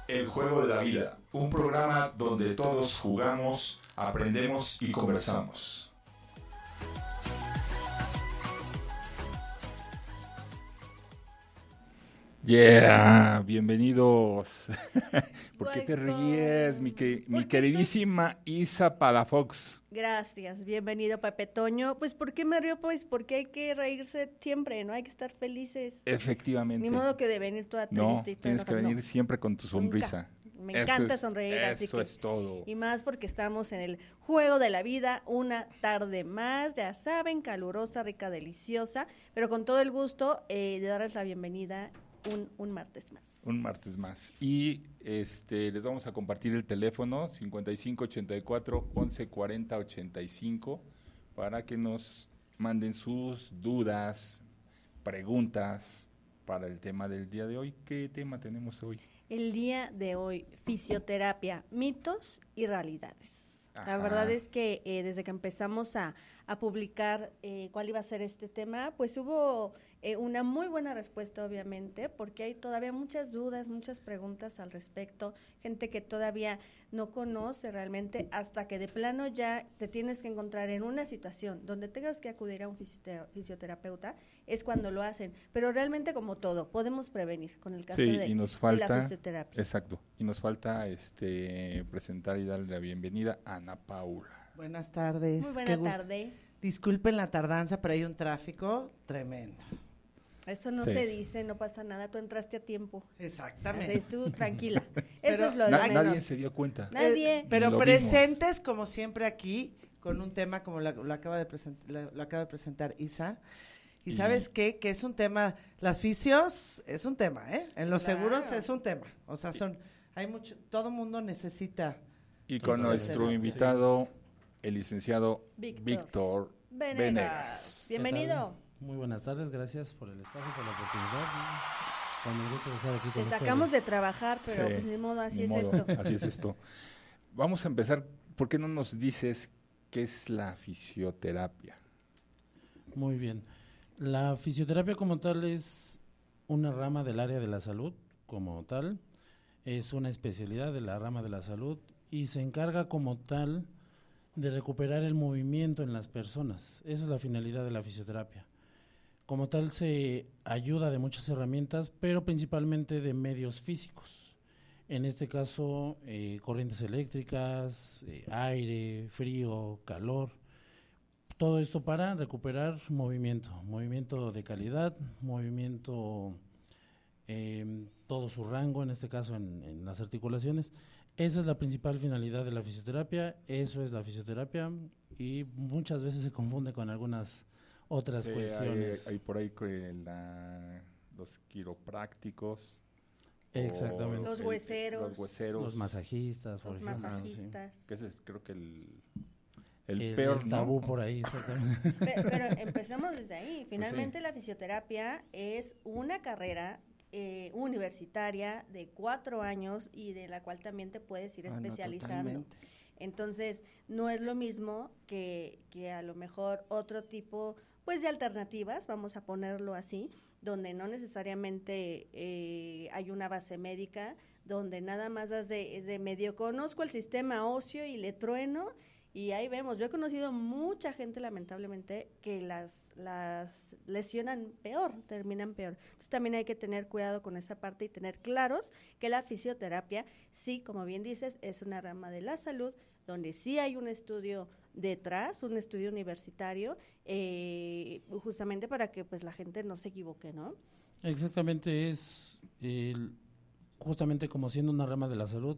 El Juego de la Vida, un programa donde todos jugamos, aprendemos y conversamos. Yeah, bienvenidos. ¿Por qué te ríes, mi queridísima Isa Palafox? Gracias, bienvenido Pepe Toño. Pues ¿por qué me río? Pues porque hay que reírse siempre, ¿no? Hay que estar felices. Efectivamente. Ni modo que de venir toda triste. No, tienes que venir siempre con tu sonrisa. Me encanta sonreír, así que eso es todo. Y más porque estamos en el Juego de la Vida, una tarde más, ya saben, calurosa, rica, deliciosa, pero con todo el gusto de darles la bienvenida un martes más. Un martes más. Y les vamos a compartir el teléfono 5584-1140-85 para que nos manden sus dudas, preguntas para el tema del día de hoy. ¿Qué tema tenemos hoy? El día de hoy, fisioterapia, mitos y realidades. Ajá. La verdad es que desde que empezamos a publicar cuál iba a ser este tema, pues hubo una muy buena respuesta, obviamente, porque hay todavía muchas dudas, muchas preguntas al respecto, gente que todavía no conoce realmente, hasta que de plano ya te tienes que encontrar en una situación donde tengas que acudir a un fisioterapeuta, es cuando lo hacen, pero realmente como todo, podemos prevenir con el caso y nos falta, de la fisioterapia. Exacto, y nos falta presentar y darle la bienvenida a Ana Paula. Buenas tardes. Muy buena tarde. Disculpen la tardanza, pero hay un tráfico tremendo. Eso no se dice, no pasa nada, tú entraste a tiempo. Exactamente. Así, tú tranquila. Pero eso es lo de menos. Nadie se dio cuenta. Nadie. Pero Lo presentes, vimos. como siempre aquí, con un tema como lo acaba de presentar Isa. Y ¿sabes qué? Que es un tema, las fisios es un tema, ¿eh? En los seguros es un tema. O sea, todo mundo necesita. Y con nuestro invitado, el licenciado Víctor Venegas. Bienvenido. Muy buenas tardes, gracias por el espacio, por la oportunidad. Con el gusto de estar aquí con Te ustedes. sacamos de trabajar, pero pues ni modo, así es esto. Así es esto. Vamos a empezar. ¿Por qué no nos dices qué es la fisioterapia? Muy bien. La fisioterapia como tal es una rama del área de la salud, como tal. Es una especialidad de la rama de la salud y se encarga como tal de recuperar el movimiento en las personas. Esa es la finalidad de la fisioterapia. Como tal se ayuda de muchas herramientas, pero principalmente de medios físicos. En este caso, corrientes eléctricas, aire, frío, calor. Todo esto para recuperar movimiento de calidad, movimiento todo su rango, en este caso en las articulaciones. Esa es la principal finalidad de la fisioterapia, eso es la fisioterapia y muchas veces se confunde con algunas otras cuestiones. Hay por ahí los quiroprácticos. Exactamente. Los hueseros. Los masajistas, por ejemplo. Masajistas. Sí. Que ese es creo que el peor, el tabú, ¿no? por ahí, exactamente. Pero empecemos desde ahí. Finalmente la fisioterapia es una carrera universitaria de 4 años y de la cual también te puedes ir especializando. No, entonces, no es lo mismo que a lo mejor otro tipo pues de alternativas, vamos a ponerlo así, donde no necesariamente hay una base médica, donde nada más es de medio conozco el sistema óseo y le trueno. Y ahí vemos, yo he conocido mucha gente lamentablemente que las lesionan peor, terminan peor. Entonces también hay que tener cuidado con esa parte y tener claros que la fisioterapia, sí, como bien dices, es una rama de la salud donde sí hay un estudio detrás, un estudio universitario, justamente para que pues la gente no se equivoque, ¿no? Exactamente, es justamente como siendo una rama de la salud,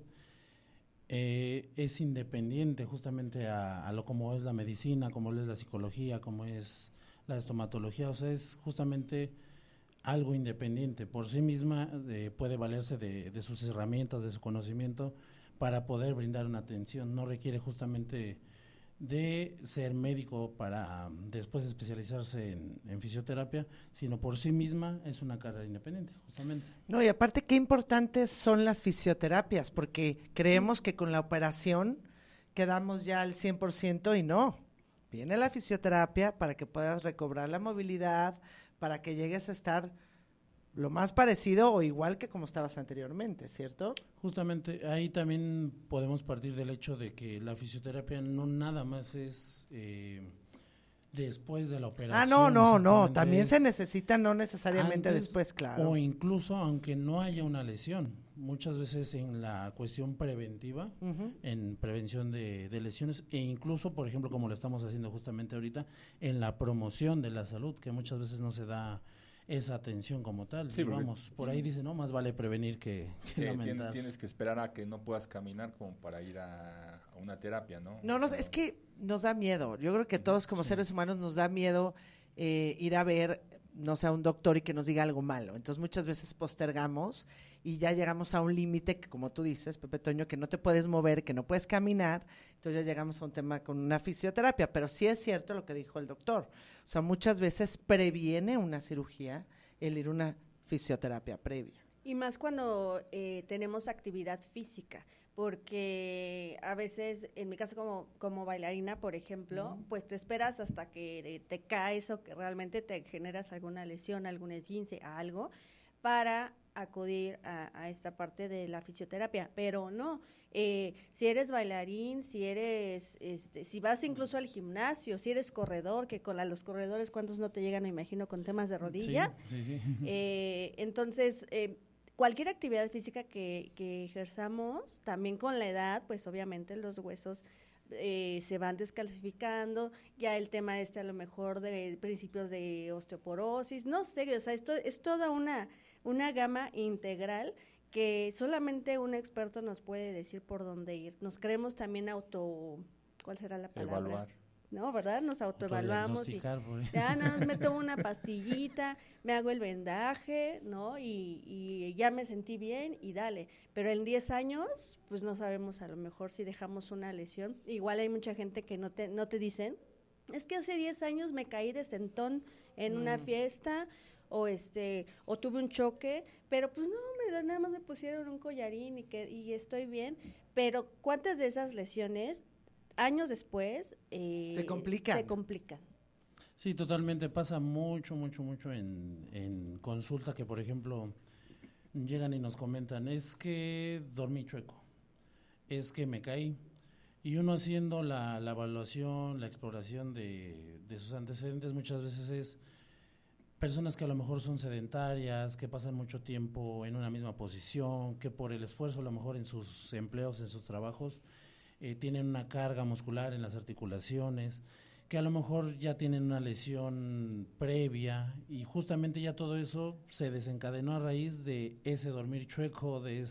es independiente justamente a lo como es la medicina, como es la psicología, como es la estomatología, o sea, es justamente algo independiente. Por sí misma puede valerse de sus herramientas, de su conocimiento para poder brindar una atención. No requiere justamente de ser médico para después especializarse en fisioterapia, sino por sí misma es una carrera independiente, justamente. No, y aparte qué importantes son las fisioterapias, porque creemos que con la operación quedamos ya al 100% y no. Viene la fisioterapia para que puedas recobrar la movilidad, para que llegues a estar lo más parecido o igual que como estabas anteriormente, ¿cierto? Justamente ahí también podemos partir del hecho de que la fisioterapia no nada más es después de la operación. No, también se necesita, no necesariamente antes, después, claro. O incluso aunque no haya una lesión, muchas veces en la cuestión preventiva, en prevención de lesiones, e incluso, por ejemplo, como lo estamos haciendo justamente ahorita, en la promoción de la salud, que muchas veces no se da esa atención como tal. Sí, vamos, por ahí dice, no, más vale prevenir que lamentar. Tienes que esperar a que no puedas caminar como para ir a una terapia, ¿no? No, es que nos da miedo. Yo creo que todos como seres humanos nos da miedo ir a ver, no sé, a un doctor y que nos diga algo malo. Entonces muchas veces postergamos y ya llegamos a un límite que, como tú dices, Pepe Toño, que no te puedes mover, que no puedes caminar. Entonces ya llegamos a un tema con una fisioterapia. Pero sí es cierto lo que dijo el doctor. O sea, muchas veces previene una cirugía el ir a una fisioterapia previa. Y más cuando tenemos actividad física, porque a veces, en mi caso como bailarina, por ejemplo, pues te esperas hasta que te caes o que realmente te generas alguna lesión, algún esguince, algo, para acudir a esta parte de la fisioterapia, pero no, si eres bailarín, si vas incluso al gimnasio, si eres corredor, que con los corredores, ¿cuántos no te llegan, me imagino, con temas de rodilla? Sí. Entonces, cualquier actividad física que ejerzamos, también con la edad, pues obviamente los huesos se van descalcificando, ya el tema a lo mejor de principios de osteoporosis, no sé, o sea, esto es toda una gama integral que solamente un experto nos puede decir por dónde ir. Nos creemos también ¿cuál será la palabra? Evaluar. ¿No? ¿Verdad? Nos autoevaluamos y ya nada más me tomo una pastillita, me hago el vendaje, ¿no? Y ya me sentí bien y dale. Pero en 10 años, pues no sabemos a lo mejor si dejamos una lesión. Igual hay mucha gente que no te dicen, es que hace 10 años me caí de sentón en una fiesta o tuve un choque, pero pues no, nada más me pusieron un collarín y estoy bien. Pero ¿cuántas de esas lesiones años después se complican? Sí, totalmente. Pasa mucho en consulta que, por ejemplo, llegan y nos comentan, es que dormí chueco, es que me caí. Y uno haciendo la evaluación, la exploración de sus antecedentes, muchas veces es personas que a lo mejor son sedentarias, que pasan mucho tiempo en una misma posición, que por el esfuerzo a lo mejor en sus empleos, en sus trabajos, tienen una carga muscular en las articulaciones, que a lo mejor ya tienen una lesión previa y justamente ya todo eso se desencadenó a raíz de ese dormir chueco, de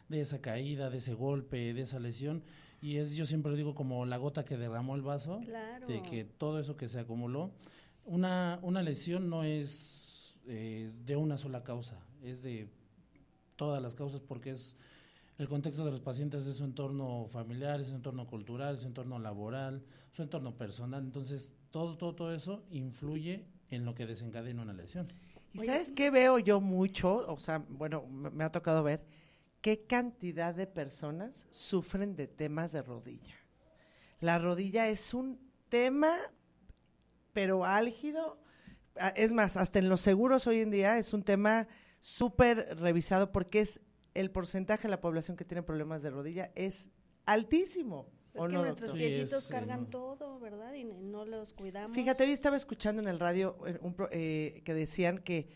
esa caída, de ese golpe, de esa lesión, y yo siempre digo como la gota que derramó el vaso, claro, de que todo eso que se acumuló. Una lesión no es de una sola causa, es de todas las causas, porque es el contexto de los pacientes, es su entorno familiar, es su entorno cultural, es su entorno laboral, su entorno personal. Entonces, todo eso influye en lo que desencadena una lesión. ¿Y sabes qué veo yo mucho? O sea, bueno, me ha tocado ver qué cantidad de personas sufren de temas de rodilla. La rodilla es un tema, pero álgido. Es más, hasta en los seguros hoy en día es un tema súper revisado porque el porcentaje de la población que tiene problemas de rodilla es altísimo. Es que nuestros piecitos cargan todo, ¿verdad? Y no los cuidamos. Fíjate, hoy estaba escuchando en el radio que decían que,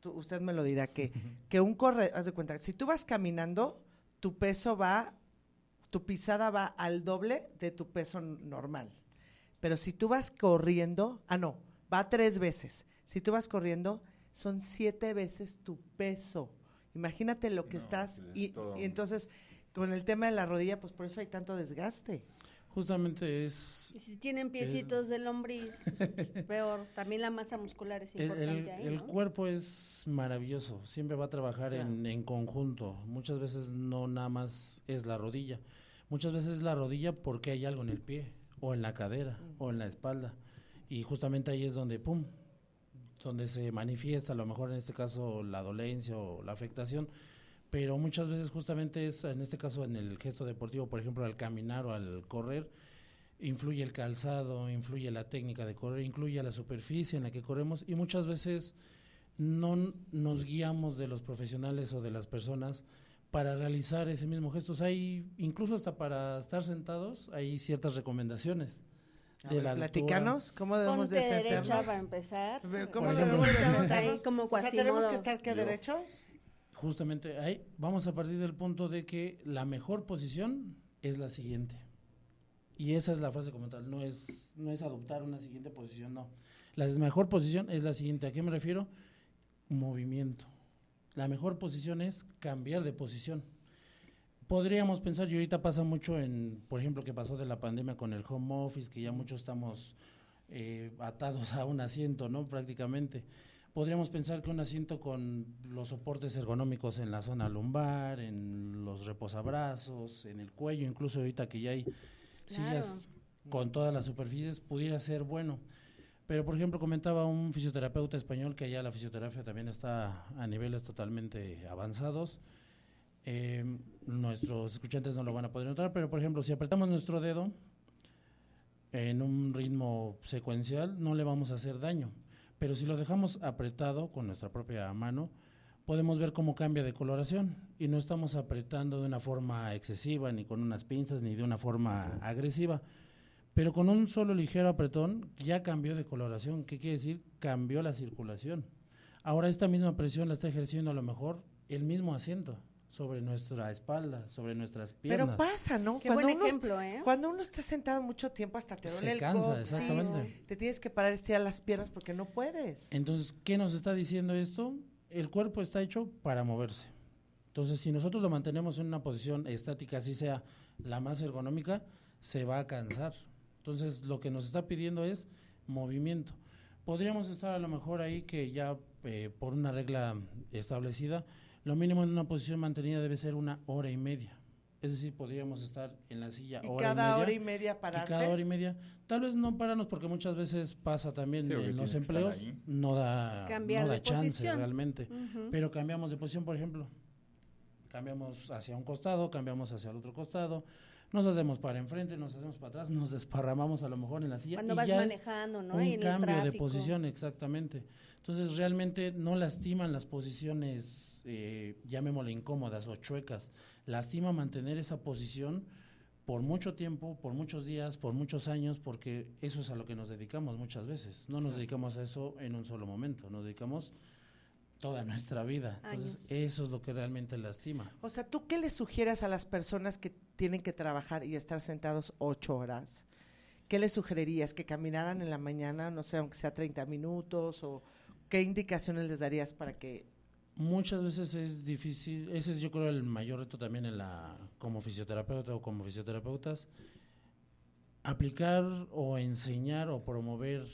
usted me lo dirá, que un corredor, haz de cuenta, si tú vas caminando, tu pisada va al doble de tu peso normal. Pero si tú vas corriendo, va 3 veces. Si tú vas corriendo, son 7 veces tu peso. Imagínate lo que estás y entonces con el tema de la rodilla, pues por eso hay tanto desgaste. Justamente es... Y si tienen piecitos de lombriz, peor. También la masa muscular es importante ahí, ¿no? El cuerpo es maravilloso, siempre va a trabajar en conjunto. Muchas veces no nada más es la rodilla. Muchas veces es la rodilla porque hay algo en el pie, o en la cadera, o en la espalda. Y justamente ahí es donde, donde se manifiesta, a lo mejor en este caso, la dolencia o la afectación, pero muchas veces justamente es, en este caso, en el gesto deportivo, por ejemplo, al caminar o al correr, influye el calzado, influye la técnica de correr, influye la superficie en la que corremos, y muchas veces no nos guiamos de los profesionales o de las personas para realizar ese mismo gesto. O sea, hay, incluso hasta para estar sentados, hay ciertas recomendaciones. Platícanos, ¿cómo debemos de Ponte derecha sentarnos? para empezar. ¿Cómo Por debemos de ejemplo, sentarnos? como O sea, ¿tenemos que estar que derechos? Justamente ahí vamos a partir del punto de que la mejor posición es la siguiente. Y esa es la frase como tal, no es adoptar una siguiente posición, no. La mejor posición es la siguiente. ¿A qué me refiero? Movimiento. La mejor posición es cambiar de posición. Podríamos pensar, y ahorita pasa mucho por ejemplo, que pasó de la pandemia con el home office, que ya muchos estamos atados a un asiento, ¿no? Prácticamente. Podríamos pensar que un asiento con los soportes ergonómicos en la zona lumbar, en los reposabrazos, en el cuello, incluso ahorita que ya hay sillas con todas las superficies, pudiera ser bueno. Pero, por ejemplo, comentaba un fisioterapeuta español que allá la fisioterapia también está a niveles totalmente avanzados. Nuestros escuchantes no lo van a poder notar, pero, por ejemplo, si apretamos nuestro dedo en un ritmo secuencial, no le vamos a hacer daño. Pero si lo dejamos apretado con nuestra propia mano, podemos ver cómo cambia de coloración y no estamos apretando de una forma excesiva, ni con unas pinzas, ni de una forma agresiva. Pero con un solo ligero apretón ya cambió de coloración. ¿Qué quiere decir? Cambió la circulación. Ahora esta misma presión la está ejerciendo a lo mejor el mismo asiento sobre nuestra espalda, sobre nuestras piernas. Pero pasa, ¿no? Qué buen ejemplo, ¿eh? Cuando uno está sentado mucho tiempo hasta te duele Se el cansa, coxis, exactamente. te tienes que parar y estirar las piernas porque no puedes. Entonces, ¿qué nos está diciendo esto? El cuerpo está hecho para moverse. Entonces, si nosotros lo mantenemos en una posición estática, así sea la más ergonómica, se va a cansar. Entonces, lo que nos está pidiendo es movimiento. Podríamos estar a lo mejor ahí que ya por una regla establecida, lo mínimo en una posición mantenida debe ser 1 hora y media. Es decir, podríamos estar en la silla Y hora y media. cada hora y media pararte. Y cada hora y media. Tal vez no pararnos porque muchas veces pasa también Sí, en los tienes que empleos, estar ahí. no da Cambiar de chance posición. realmente. Ujú. Pero cambiamos de posición, por ejemplo. Cambiamos hacia un costado, cambiamos hacia el otro costado, nos hacemos para enfrente, nos hacemos para atrás, nos desparramamos a lo mejor en la silla. Cuando y vas ya manejando, ¿no? un Y en el cambio de tráfico. posición, exactamente. Entonces realmente no lastiman las posiciones, llamémosle incómodas o chuecas, lastima mantener esa posición por mucho tiempo, por muchos días, por muchos años, porque eso es a lo que nos dedicamos muchas veces. No nos dedicamos a eso en un solo momento, nos dedicamos toda nuestra vida. Entonces Años. eso es lo que realmente lastima. O sea, ¿tú qué le sugieres a las personas que tienen que trabajar y estar sentados 8 horas? ¿Qué les sugerirías? ¿Que caminaran en la mañana, no sé, aunque sea 30 minutos? ¿O qué indicaciones les darías para que...? Muchas veces es difícil, ese es yo creo el mayor reto también como fisioterapeuta o como fisioterapeutas, aplicar o enseñar o promover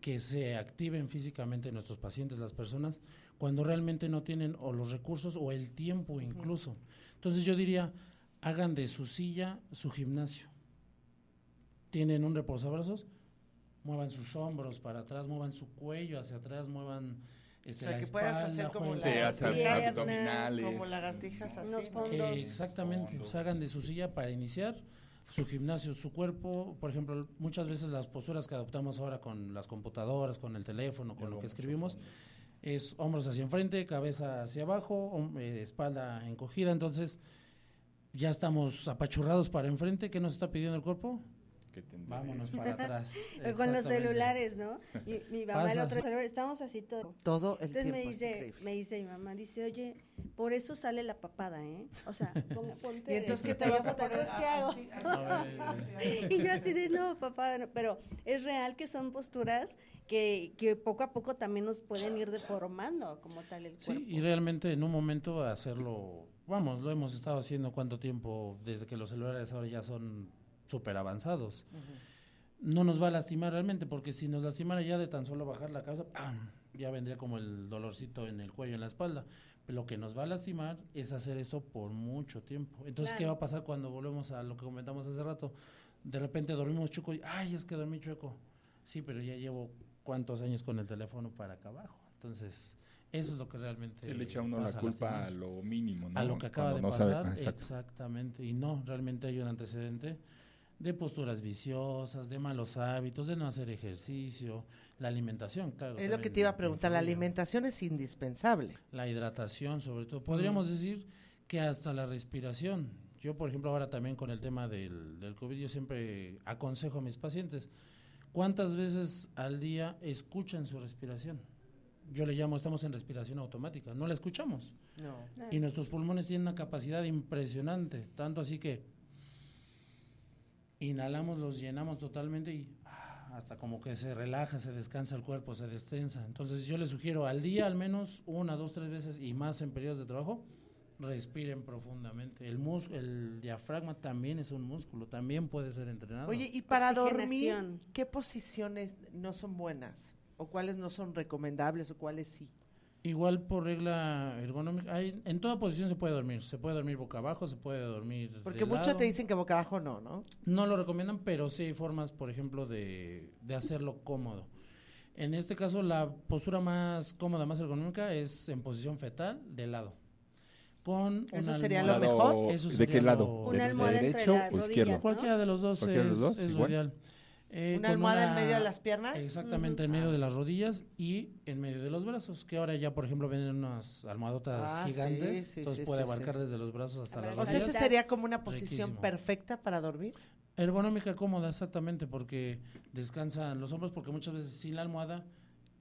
que se activen físicamente nuestros pacientes, las personas, cuando realmente no tienen o los recursos o el tiempo incluso. Entonces yo diría, hagan de su silla su gimnasio. Tienen un reposabrazos, muevan sus hombros para atrás, muevan su cuello hacia atrás, muevan O sea, la que puedas espalda, hacer como jueguen Te con hace sus piernas. abdominales. como lagartijas así, Unos ¿no? fondos. Exactamente, Fondos. o sea, hagan de su silla para iniciar su gimnasio, su cuerpo. Por ejemplo, muchas veces las posturas que adoptamos ahora con las computadoras, con el teléfono, con lo que escribimos, es hombros hacia enfrente, cabeza hacia abajo, espalda encogida. Entonces, ya estamos apachurrados para enfrente. ¿Qué nos está pidiendo el cuerpo? Que te Vámonos para atrás. Con los Exactamente. celulares, ¿no? Mi mamá el Pasa. otro día, estamos así todo. Todo el Entonces tiempo, es increíble. me dice mi mamá, dice, oye, por eso sale la papada, ¿eh? O sea, ponte. ¿Y entonces qué te derecha. vas a poner? Entonces, ¿qué hago? Así, así. Y yo así de, no, papá, no", pero es real que son posturas que poco a poco también nos pueden ir deformando como tal el cuerpo. Sí, y realmente en un momento hacerlo, vamos, lo hemos estado haciendo cuánto tiempo, desde que los celulares ahora ya son súper avanzados. No nos va a lastimar realmente, porque si nos lastimara ya de tan solo bajar la cabeza, ¡pam!, ya vendría como el dolorcito en el cuello, en la espalda. Lo que nos va a lastimar es hacer eso por mucho tiempo. Entonces, Claro. ¿qué va a pasar cuando volvemos a lo que comentamos hace rato? De repente dormimos chueco y, ¡ay, es que dormí chueco! Sí, pero ya llevo cuántos años con el teléfono para acá abajo. Entonces, eso es lo que realmente Se le echa uno la pasa, culpa lastimar. a lo mínimo, ¿no? A lo que acaba de Cuando no sabe- pasar, exacto. exactamente. Y no, realmente hay un antecedente de posturas viciosas, de malos hábitos, de no hacer ejercicio, la alimentación, claro. Es lo que también te iba a preguntar, la influye. alimentación es indispensable. La hidratación, sobre todo. Podríamos decir que hasta la respiración. Yo, por ejemplo, ahora también con el tema del COVID, yo siempre aconsejo a mis pacientes, ¿cuántas veces al día escuchan su respiración? Yo le llamo, estamos en respiración automática, no la escuchamos. No. Y nuestros pulmones tienen una capacidad impresionante, tanto así que inhalamos, los llenamos totalmente y hasta como que se relaja, se descansa el cuerpo, se destensa. Entonces yo les sugiero al día al menos 1, 2, 3 veces y más en periodos de trabajo, respiren profundamente. El diafragma también es un músculo, también puede ser entrenado. Oye, y para dormir, Oxigenación. ¿qué posiciones no son buenas? ¿O cuáles no son recomendables o cuáles sí? Igual por regla ergonómica, en toda posición se puede dormir boca abajo, se puede dormir Porque de muchos lado. te dicen que boca abajo no, ¿no? No lo recomiendan, pero sí hay formas, por ejemplo, de hacerlo cómodo. En este caso, la postura más cómoda, más ergonómica, es en posición fetal, de lado. Con ¿Eso una sería almohada. lo mejor? Eso ¿De sería qué lo- lado? Una ¿De almohada entre derecho las o izquierdo? rodillas, ¿no? Cualquiera de los dos ¿Cualquiera de los dos? es lo Igual. ideal. ¿Una Con almohada en medio de las piernas? Exactamente, en medio de las rodillas y en medio de los brazos, que ahora ya, por ejemplo, venden unas almohadotas Ah, gigantes, sí, sí, entonces sí, puede sí, abarcar sí. desde los brazos hasta A las ver, O sea, esa rodillas. sería como una posición Riquísimo. perfecta para dormir. Ergonómica cómoda, exactamente, porque descansan los hombros, porque muchas veces sin la almohada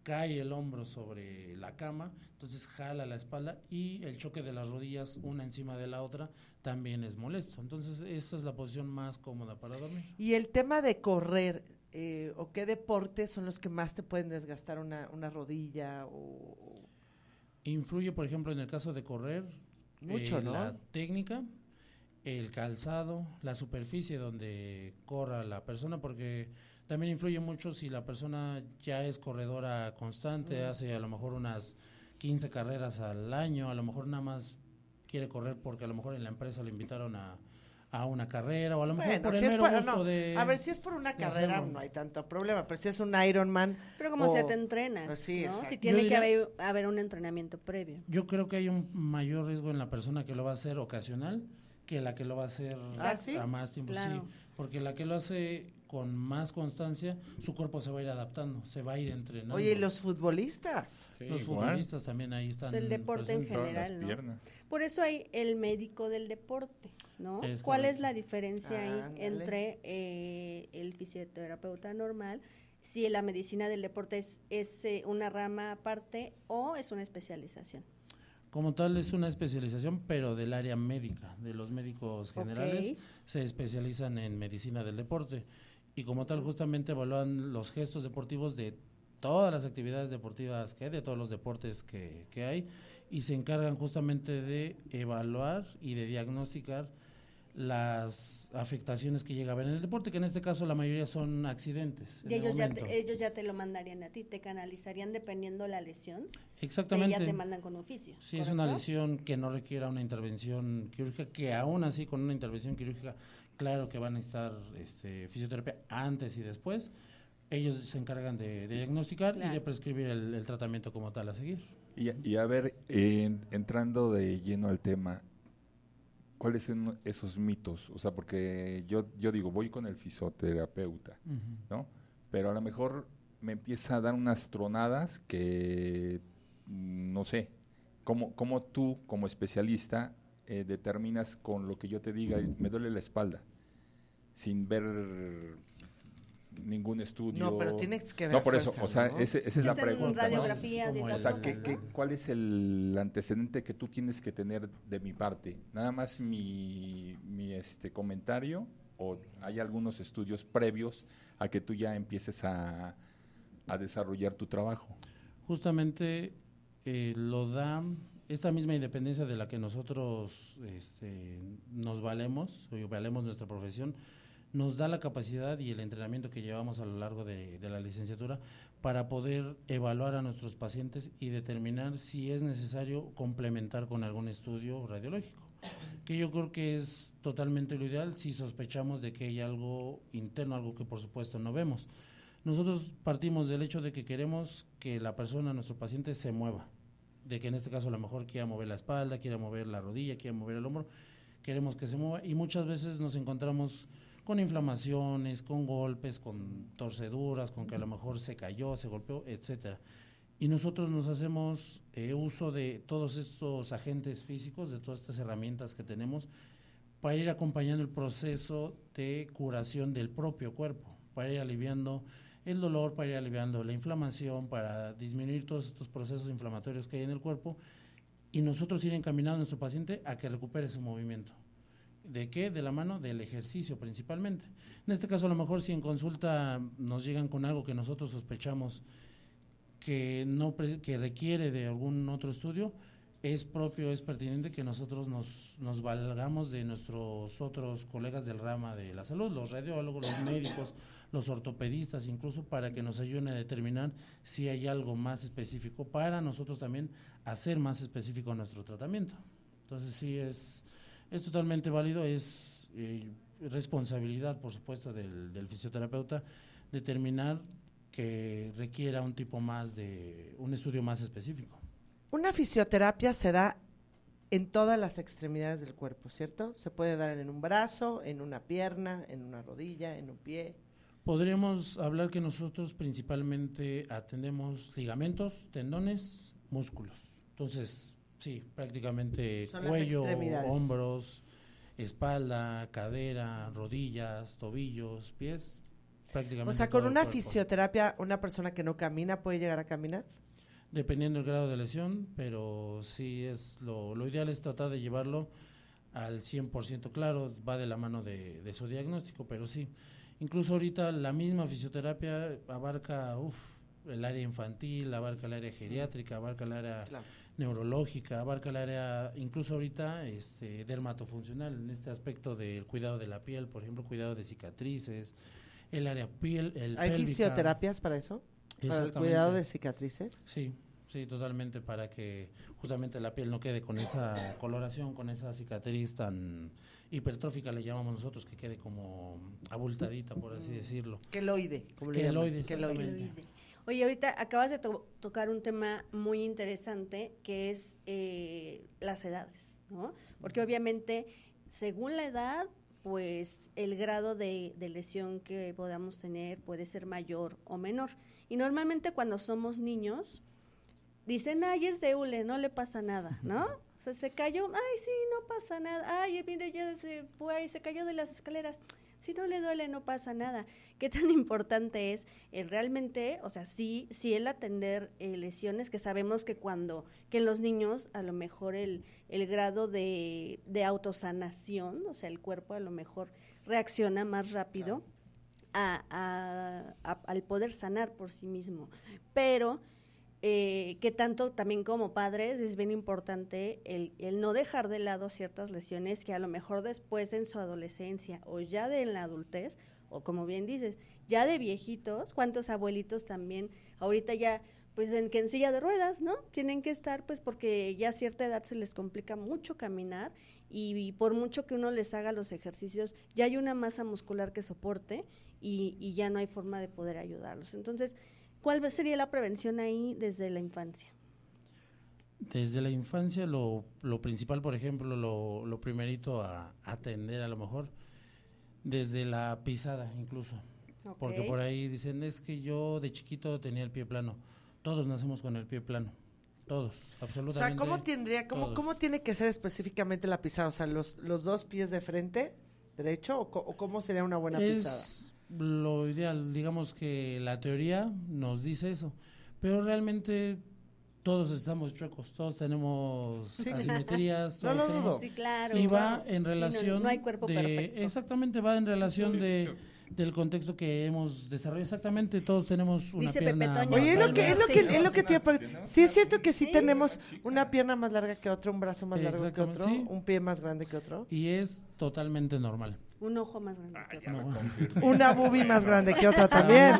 cae el hombro sobre la cama, entonces jala la espalda y el choque de las rodillas una encima de la otra también es molesto. Entonces esa es la posición más cómoda para dormir. Y el tema de correr, ¿o qué deportes son los que más te pueden desgastar una rodilla? Influye, por ejemplo, en el caso de correr, Mucho, ¿no? la técnica, el calzado, la superficie donde corra la persona, porque también influye mucho si la persona ya es corredora constante, hace a lo mejor unas 15 carreras al año, a lo mejor nada más quiere correr porque a lo mejor en la empresa le invitaron a una carrera, o a lo mejor Bueno, por el si es mero por, gusto no, de... a ver, si es por una de carrera hacerlo. no hay tanto problema, pero si es un Ironman, Pero como o- se te entrenas, pues sí, ¿no? exacto. Si tiene Yo que diría- haber un entrenamiento previo. Yo creo que hay un mayor riesgo en la persona que lo va a hacer ocasional que la que lo va a hacer ¿Ah, sí? a más tiempo, Claro. sí, porque la que lo hace con más constancia, su cuerpo se va a ir adaptando, se va a ir entrenando. Oye, ¿y los futbolistas? Sí, Los igual. futbolistas también ahí están. Pues el deporte en presentes. Todas las general, ¿no? piernas. Por eso hay el médico del deporte, ¿no? Es ¿Cuál es correcto. la diferencia ahí Ándale. entre el fisioterapeuta normal, si la medicina del deporte es una rama aparte o es una especialización? Como tal es una especialización, pero del área médica, de los médicos generales, Ok. se especializan en medicina del deporte y como tal justamente evalúan los gestos deportivos de todas las actividades deportivas que hay, de todos los deportes que hay y se encargan justamente de evaluar y de diagnosticar las afectaciones que llega a haber en el deporte, que en este caso la mayoría son accidentes. Y en el momento. ellos ya te lo mandarían a ti, te canalizarían dependiendo la lesión, y Exactamente. ya te mandan con oficio. Sí, es una ¿correcto? lesión que no requiera una intervención quirúrgica, que aún así con una intervención quirúrgica, claro que van a necesitar fisioterapia antes y después. Ellos se encargan de diagnosticar y Claro. de prescribir el tratamiento como tal a seguir. Y a ver, entrando de lleno al tema, ¿cuáles son esos mitos? O sea, porque yo digo, voy con el fisioterapeuta, ¿no? Pero a lo mejor me empieza a dar unas tronadas que, no sé, ¿cómo tú, como especialista, determinas con lo que yo te diga, me duele la espalda, sin ver ningún estudio? No, pero tienes que ver No, por eso, fuerza, o sea, ¿no? esa es Que la hacen pregunta, ¿no? radiografías y Como esas O sea, cosas, ¿no? ¿cuál es el antecedente que tú tienes que tener de mi parte? ¿Nada más mi comentario o hay algunos estudios previos a que tú ya empieces a desarrollar tu trabajo? Justamente lo da esta misma independencia de la que nosotros nos valemos, o valemos nuestra profesión, nos da la capacidad y el entrenamiento que llevamos a lo largo de la licenciatura para poder evaluar a nuestros pacientes y determinar si es necesario complementar con algún estudio radiológico, que yo creo que es totalmente lo ideal si sospechamos de que hay algo interno, algo que por supuesto no vemos. Nosotros partimos del hecho de que queremos que la persona, nuestro paciente, se mueva, de que en este caso a lo mejor quiera mover la espalda, quiera mover la rodilla, quiera mover el hombro, queremos que se mueva y muchas veces nos encontramos con inflamaciones, con golpes, con torceduras, con que a lo mejor se cayó, se golpeó, etcétera. Y nosotros nos hacemos uso de todos estos agentes físicos, de todas estas herramientas que tenemos, para ir acompañando el proceso de curación del propio cuerpo, para ir aliviando el dolor, para ir aliviando la inflamación, para disminuir todos estos procesos inflamatorios que hay en el cuerpo, y nosotros ir encaminando a nuestro paciente a que recupere su movimiento. ¿De qué? De la mano del ejercicio principalmente. En este caso, a lo mejor si en consulta nos llegan con algo que nosotros sospechamos que requiere de algún otro estudio, es pertinente que nosotros nos valgamos de nuestros otros colegas del rama de la salud, los radiólogos, los médicos, los ortopedistas, incluso para que nos ayuden a determinar si hay algo más específico para nosotros también hacer más específico nuestro tratamiento. Entonces sí es totalmente válido, es responsabilidad, por supuesto, del fisioterapeuta determinar que requiera un estudio más específico. Una fisioterapia se da en todas las extremidades del cuerpo, ¿cierto? Se puede dar en un brazo, en una pierna, en una rodilla, en un pie. Podríamos hablar que nosotros principalmente atendemos ligamentos, tendones, músculos. Entonces, sí, prácticamente Son cuello, hombros, espalda, cadera, rodillas, tobillos, pies, prácticamente. O sea, con una cuerpo. fisioterapia, una persona que no camina puede llegar a caminar. Dependiendo del grado de lesión, pero sí es lo ideal es tratar de llevarlo al 100%. Claro, va de la mano de su diagnóstico, pero sí. Incluso ahorita la misma fisioterapia abarca el área infantil, abarca el área geriátrica, abarca el área neurológica, abarca el área, incluso ahorita dermatofuncional, en este aspecto del cuidado de la piel, por ejemplo, cuidado de cicatrices, el área piel, ¿Hay pélvica. ¿Fisioterapias para eso? ¿Para el cuidado de cicatrices? Sí, totalmente, para que justamente la piel no quede con esa coloración, con esa cicatriz tan hipertrófica, le llamamos nosotros, que quede como abultadita, por así decirlo. Queloide, como le Queloide, llaman. exactamente. Oye, ahorita acabas de tocar un tema muy interesante que es las edades, ¿no? Porque obviamente, según la edad, pues el grado de lesión que podamos tener puede ser mayor o menor. Y normalmente cuando somos niños, dicen, ay, es de hule, no le pasa nada, ¿no? O sea, se cayó, ay, sí, no pasa nada. Ay, mire, ya se cayó de las escaleras. Si no le duele, no pasa nada. ¿Qué tan importante es realmente, o sea, sí el atender lesiones, que sabemos que que en los niños a lo mejor el grado de autosanación, o sea, el cuerpo a lo mejor reacciona más rápido al poder sanar por sí mismo. Pero que tanto también como padres es bien importante el no dejar de lado ciertas lesiones que a lo mejor después en su adolescencia o ya en la adultez, o como bien dices, ya de viejitos, cuántos abuelitos también ahorita ya pues en silla de ruedas, ¿no? Tienen que estar pues porque ya a cierta edad se les complica mucho caminar y por mucho que uno les haga los ejercicios, ya hay una masa muscular que soporte y ya no hay forma de poder ayudarlos. Entonces, ¿cuál sería la prevención ahí desde la infancia? Desde la infancia lo principal, por ejemplo, lo primerito a atender a lo mejor, desde la pisada incluso. Okay. Porque por ahí dicen, es que yo de chiquito tenía el pie plano. Todos nacemos con el pie plano. Todos, absolutamente. O sea, ¿cómo tiene que ser específicamente la pisada? O sea, ¿los dos pies de frente, derecho, o cómo sería una buena pisada? Lo ideal, digamos que la teoría nos dice eso, pero realmente todos estamos chuecos, todos tenemos asimetrías, todos tenemos, sí, claro, y va en relación sí, no hay cuerpo perfecto. Exactamente, va en relación del contexto que hemos desarrollado. Exactamente, todos tenemos una pierna. Oye, es lo que te iba a preguntar. Sí, es cierto que sí tenemos una pierna más larga que otra, un brazo más largo que otro, un pie más grande que otro. Y es totalmente normal. Un ojo más grande que otro. Una boobie más grande que otra también.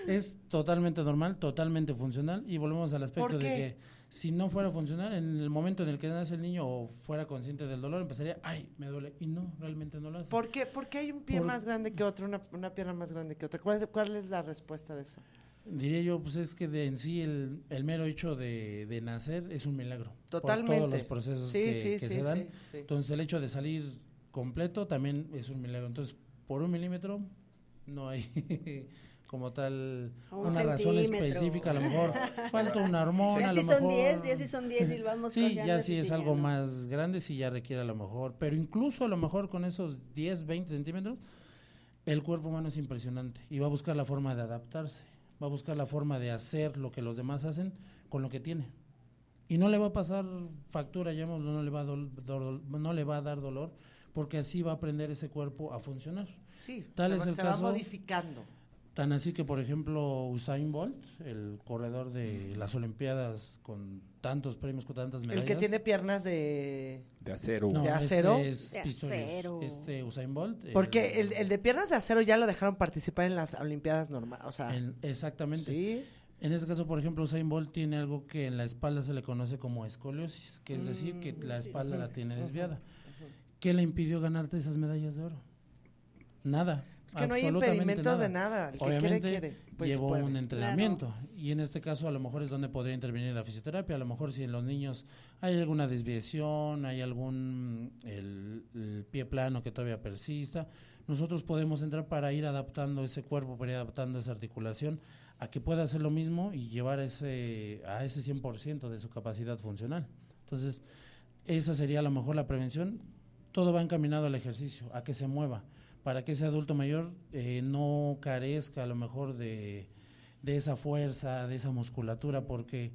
Es totalmente normal, totalmente funcional, y volvemos al aspecto de que si no fuera funcional, en el momento en el que nace el niño o fuera consciente del dolor, empezaría, ay, me duele, y no, realmente no lo hace. ¿Por qué hay un pie más grande que otro, una pierna más grande que otra? ¿Cuál es la respuesta de eso? Diría yo, pues es que en sí el mero hecho de nacer es un milagro. Totalmente. Por todos los procesos que se dan. Sí. Entonces el hecho de salir completo también es 1 milímetro. Entonces, por 1 milímetro no hay como tal una razón específica. A lo mejor falta una hormona, a lo mejor. Ya si son 10 y lo vamos sí, ya si si es algo más grande, sí ya requiere a lo mejor. Pero incluso a lo mejor con esos 10, 20 centímetros, el cuerpo humano es impresionante y va a buscar la forma de adaptarse. Va a buscar la forma de hacer lo que los demás hacen con lo que tiene. Y no le va a pasar factura, llamémoslo, no le va a dar dolor, porque así va a aprender ese cuerpo a funcionar. Sí, Se va modificando. Tan así que, por ejemplo, Usain Bolt, el corredor de las Olimpiadas con tantos premios, con tantas medallas. El que tiene piernas de acero. No, ¿de acero? Es Pistorius. Usain Bolt. Porque el de piernas de acero ya lo dejaron participar en las Olimpiadas normales, o sea. Exactamente. Sí. En este caso, por ejemplo, Usain Bolt tiene algo que en la espalda se le conoce como escoliosis, que es decir, que la espalda la tiene desviada. ¿Qué le impidió ganarte esas medallas de oro? Nada. Es que no hay impedimentos de nada. El que obviamente quiere, pues llevó puede. un entrenamiento, y en este caso a lo mejor es donde podría intervenir la fisioterapia. A lo mejor si en los niños hay alguna desviación, hay algún el pie plano que todavía persista, nosotros podemos entrar para ir adaptando ese cuerpo, para ir adaptando esa articulación a que pueda hacer lo mismo y llevar a ese 100% de su capacidad funcional. Entonces, esa sería a lo mejor la prevención. Todo va encaminado al ejercicio, a que se mueva, para que ese adulto mayor no carezca a lo mejor de esa fuerza, de esa musculatura, porque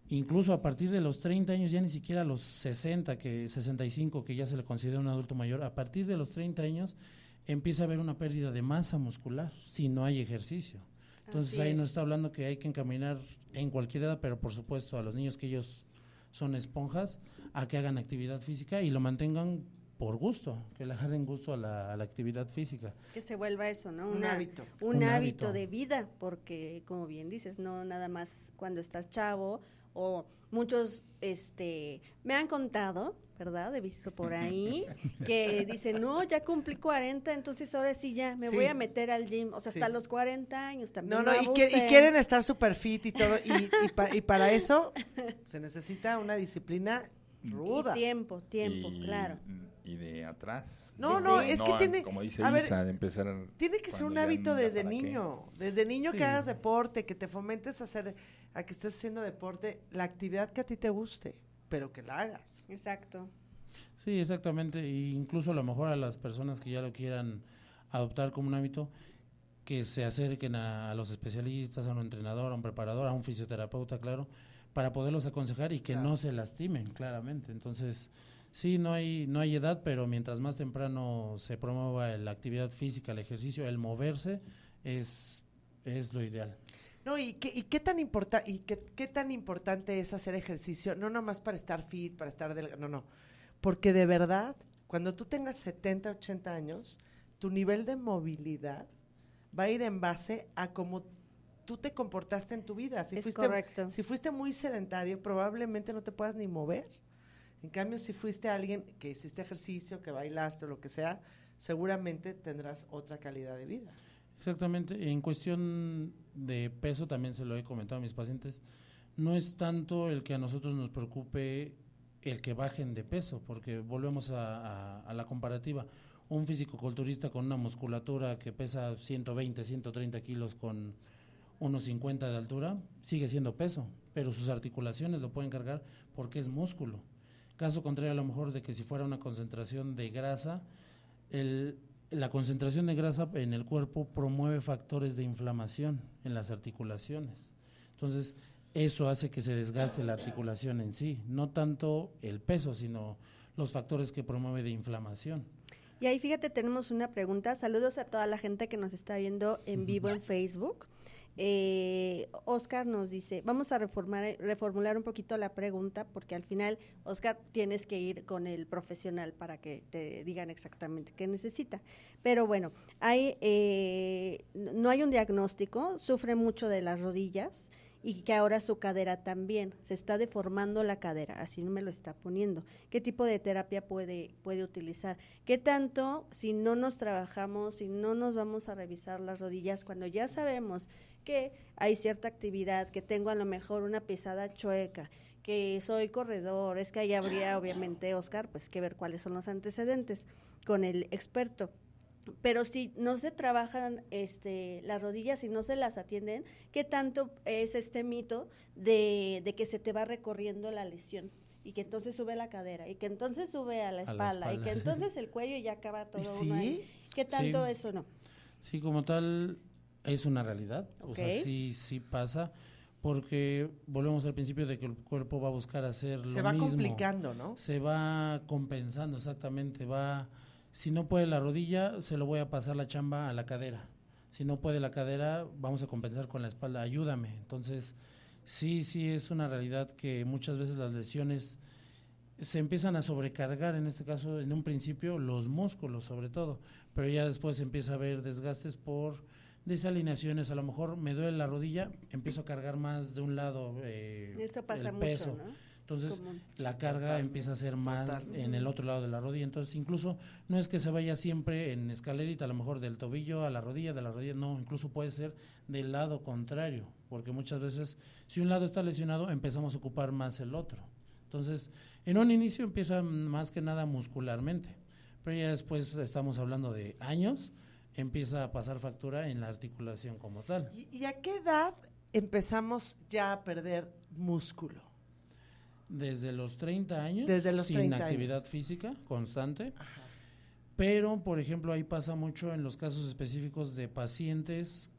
incluso a partir de los 30 años, ya ni siquiera a los 65, que ya se le considera un adulto mayor, a partir de los 30 años empieza a haber una pérdida de masa muscular si no hay ejercicio. Entonces ahí nos está hablando que hay que encaminar en cualquier edad, pero por supuesto a los niños que ellos son esponjas, a que hagan actividad física y lo mantengan por gusto, que le agarren gusto a la actividad física. Que se vuelva eso, ¿no? Un hábito. Un hábito de vida, porque como bien dices, no nada más cuando estás chavo, o muchos me han contado, ¿verdad? He visto por ahí, que dicen, no, ya cumplí 40, entonces ahora sí ya me voy a meter al gym, o sea, hasta los 40 años también. No, y quieren estar super fit y todo, y para eso se necesita una disciplina ruda. Y tiempo, claro. Y de atrás. Es que tiene, como dice a ver, Isa, de empezar. Tiene que ser un hábito desde niño. Desde niño que hagas deporte, que te fomentes a que estés haciendo deporte, la actividad que a ti te guste, pero que la hagas. Exacto. Sí, exactamente. E incluso a lo mejor a las personas que ya lo quieran adoptar como un hábito, que se acerquen a los especialistas, a un entrenador, a un preparador, a un fisioterapeuta, claro, para poderlos aconsejar y que no se lastimen, claramente. Entonces, sí, no hay edad, pero mientras más temprano se promueva la actividad física, el ejercicio, el moverse, es lo ideal. No, y qué tan importante es hacer ejercicio, no nomás para estar fit, para estar no, porque de verdad, cuando tú tengas 70, 80 años, tu nivel de movilidad va a ir en base a cómo tú te comportaste en tu vida. Correcto. Si fuiste muy sedentario, probablemente no te puedas ni mover. En cambio, si fuiste alguien que hiciste ejercicio, que bailaste o lo que sea, seguramente tendrás otra calidad de vida. Exactamente. En cuestión de peso, también se lo he comentado a mis pacientes, no es tanto el que a nosotros nos preocupe el que bajen de peso, porque volvemos a la comparativa. Un fisicoculturista con una musculatura que pesa 120, 130 kilos con unos 50 de altura, sigue siendo peso, pero sus articulaciones lo pueden cargar porque es músculo. Caso contrario a lo mejor de que si fuera una concentración de grasa, la concentración de grasa en el cuerpo promueve factores de inflamación en las articulaciones. Entonces, eso hace que se desgaste la articulación en sí, no tanto el peso, sino los factores que promueve de inflamación. Y ahí fíjate, tenemos una pregunta. Saludos a toda la gente que nos está viendo en vivo en Facebook. Oscar nos dice, vamos a reformular un poquito la pregunta, porque al final, Oscar, tienes que ir con el profesional para que te digan exactamente qué necesita. Pero bueno, no hay un diagnóstico, sufre mucho de las rodillas y que ahora su cadera también, se está deformando la cadera, así me lo está poniendo. ¿Qué tipo de terapia puede utilizar? ¿Qué tanto, si no nos trabajamos, si no nos vamos a revisar las rodillas, cuando ya sabemos que hay cierta actividad, que tengo a lo mejor una pisada chueca, que soy corredor, es que ahí habría obviamente, Oscar, pues que ver cuáles son los antecedentes, con el experto. Pero si no se trabajan las rodillas, si no se las atienden, ¿qué tanto es este mito de que se te va recorriendo la lesión? Y que entonces sube la cadera, y que entonces sube a la espalda, y que entonces el cuello y ya acaba todo uno ahí. ¿Qué tanto eso no? Sí, como tal, es una realidad. O sea, sí pasa, porque volvemos al principio de que el cuerpo va a buscar hacer lo mismo. Se va complicando, ¿no? Se va compensando, exactamente, si no puede la rodilla, se lo voy a pasar la chamba a la cadera. Si no puede la cadera, vamos a compensar con la espalda, ayúdame. Entonces, sí es una realidad que muchas veces las lesiones se empiezan a sobrecargar, en este caso, en un principio, los músculos sobre todo, pero ya después empieza a haber desgastes por desalineaciones. A lo mejor me duele la rodilla, empiezo a cargar más de un lado eso pasa el peso. mucho, ¿no? Entonces, la carga empieza a ser más en el otro lado de la rodilla. Entonces, incluso no es que se vaya siempre en escalerita, a lo mejor del tobillo a la rodilla, de la rodilla, no, incluso puede ser del lado contrario, porque muchas veces, si un lado está lesionado, empezamos a ocupar más el otro. Entonces, en un inicio empieza más que nada muscularmente, pero ya después estamos hablando de años, empieza a pasar factura en la articulación como tal. ¿Y a qué edad empezamos ya a perder músculo? Desde los 30 años, sin 30 actividad física constante. Ajá. Pero, por ejemplo, ahí pasa mucho en los casos específicos de pacientes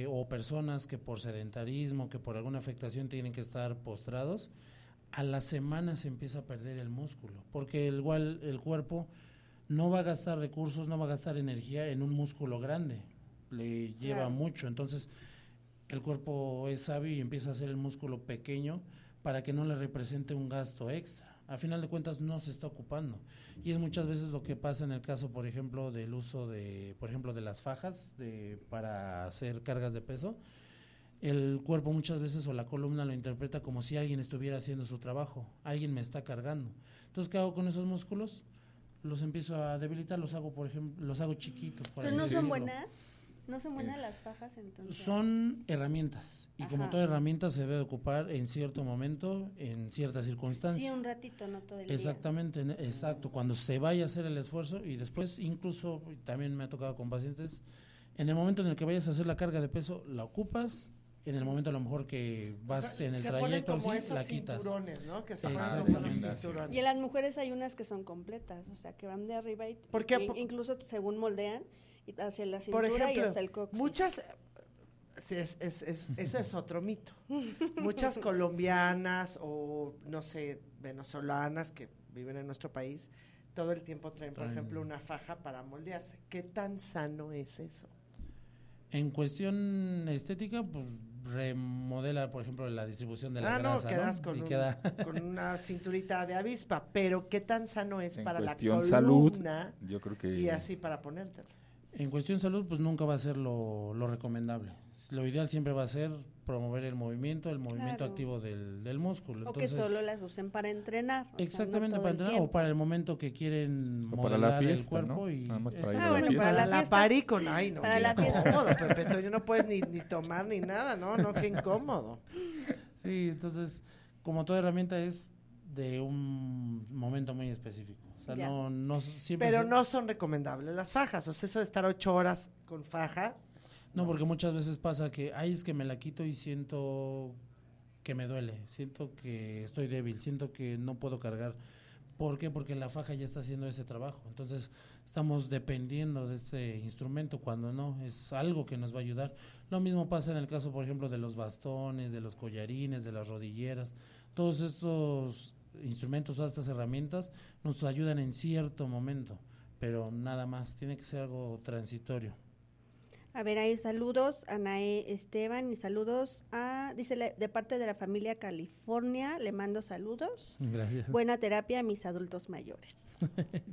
o personas que por sedentarismo, que por alguna afectación tienen que estar postrados. A la semana se empieza a perder el músculo, porque igual el cuerpo no va a gastar recursos, no va a gastar energía en un músculo grande, le lleva mucho. Entonces, el cuerpo es sabio y empieza a hacer el músculo pequeño para que no le represente un gasto extra. A final de cuentas no se está ocupando. Y es muchas veces lo que pasa en el caso, por ejemplo, del uso de las fajas para hacer cargas de peso. El cuerpo muchas veces o la columna lo interpreta como si alguien estuviera haciendo su trabajo, alguien me está cargando. Entonces, ¿qué hago con esos músculos? Los empiezo a debilitar, los hago, por ejemplo, los hago chiquitos. Entonces, ¿no son buenas? ¿No son buenas las fajas entonces? Son herramientas y como toda herramienta se debe ocupar en cierto momento, en ciertas circunstancias. Sí, un ratito, no todo el Exactamente, día. Exacto, cuando se vaya a hacer el esfuerzo y después incluso también me ha tocado con pacientes, en el momento en el que vayas a hacer la carga de peso, la ocupas, en el momento a lo mejor que vas en el trayecto, como así, esos la quitas. Cinturones, ¿no? Que se ponen como los cinturones. Y en las mujeres hay unas que son completas, o sea, que van de arriba y incluso según moldean hacia la cintura, por ejemplo, y hasta el coxis. Muchas, eso es otro mito. Muchas colombianas o, no sé, venezolanas que viven en nuestro país, todo el tiempo traen, por ejemplo, una faja para moldearse. ¿Qué tan sano es eso? En cuestión estética, pues remodela, por ejemplo, la distribución de la grasa, quedas ¿no? con una cinturita de avispa, pero ¿qué tan sano es para la columna? Salud, yo creo que y así para ponértelo. En cuestión salud, pues nunca va a ser lo recomendable. Lo ideal siempre va a ser promover el movimiento activo del músculo. Entonces, que solo las usen para entrenar. Exactamente, no para entrenar o para el momento que quieren modelar el cuerpo. ¿no? Y para la party con, no, para la fiesta. Incómodo, Pepe Toño, no puedes ni tomar ni nada, no, qué incómodo. Sí, entonces, como toda herramienta es de un momento muy específico. O sea, no siempre. Pero no son recomendables las fajas, o sea, eso de estar 8 horas con faja. No, porque muchas veces pasa que, es que me la quito y siento que me duele, siento que estoy débil, siento que no puedo cargar. ¿Por qué? Porque la faja ya está haciendo ese trabajo. Entonces, estamos dependiendo de este instrumento cuando no, es algo que nos va a ayudar. Lo mismo pasa en el caso, por ejemplo, de los bastones, de los collarines, de las rodilleras. Todos estos instrumentos, todas estas herramientas nos ayudan en cierto momento, pero nada más, tiene que ser algo transitorio. A ver, ahí saludos, Anae Esteban, y saludos dice de parte de la familia California, le mando saludos. Gracias. Buena terapia a mis adultos mayores.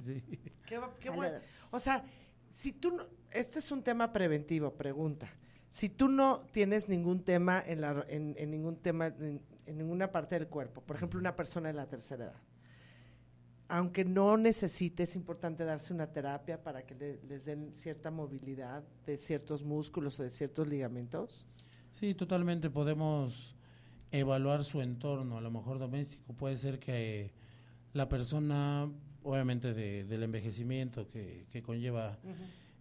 Sí. Qué bueno. O sea, si tú no, este es un tema preventivo, pregunta. Si tú no tienes ningún tema en ninguna parte del cuerpo, por ejemplo, una persona de la tercera edad, aunque no necesite, es importante darse una terapia para que les den cierta movilidad de ciertos músculos o de ciertos ligamentos. Sí, totalmente, podemos evaluar su entorno, a lo mejor doméstico. Puede ser que la persona obviamente del envejecimiento que conlleva,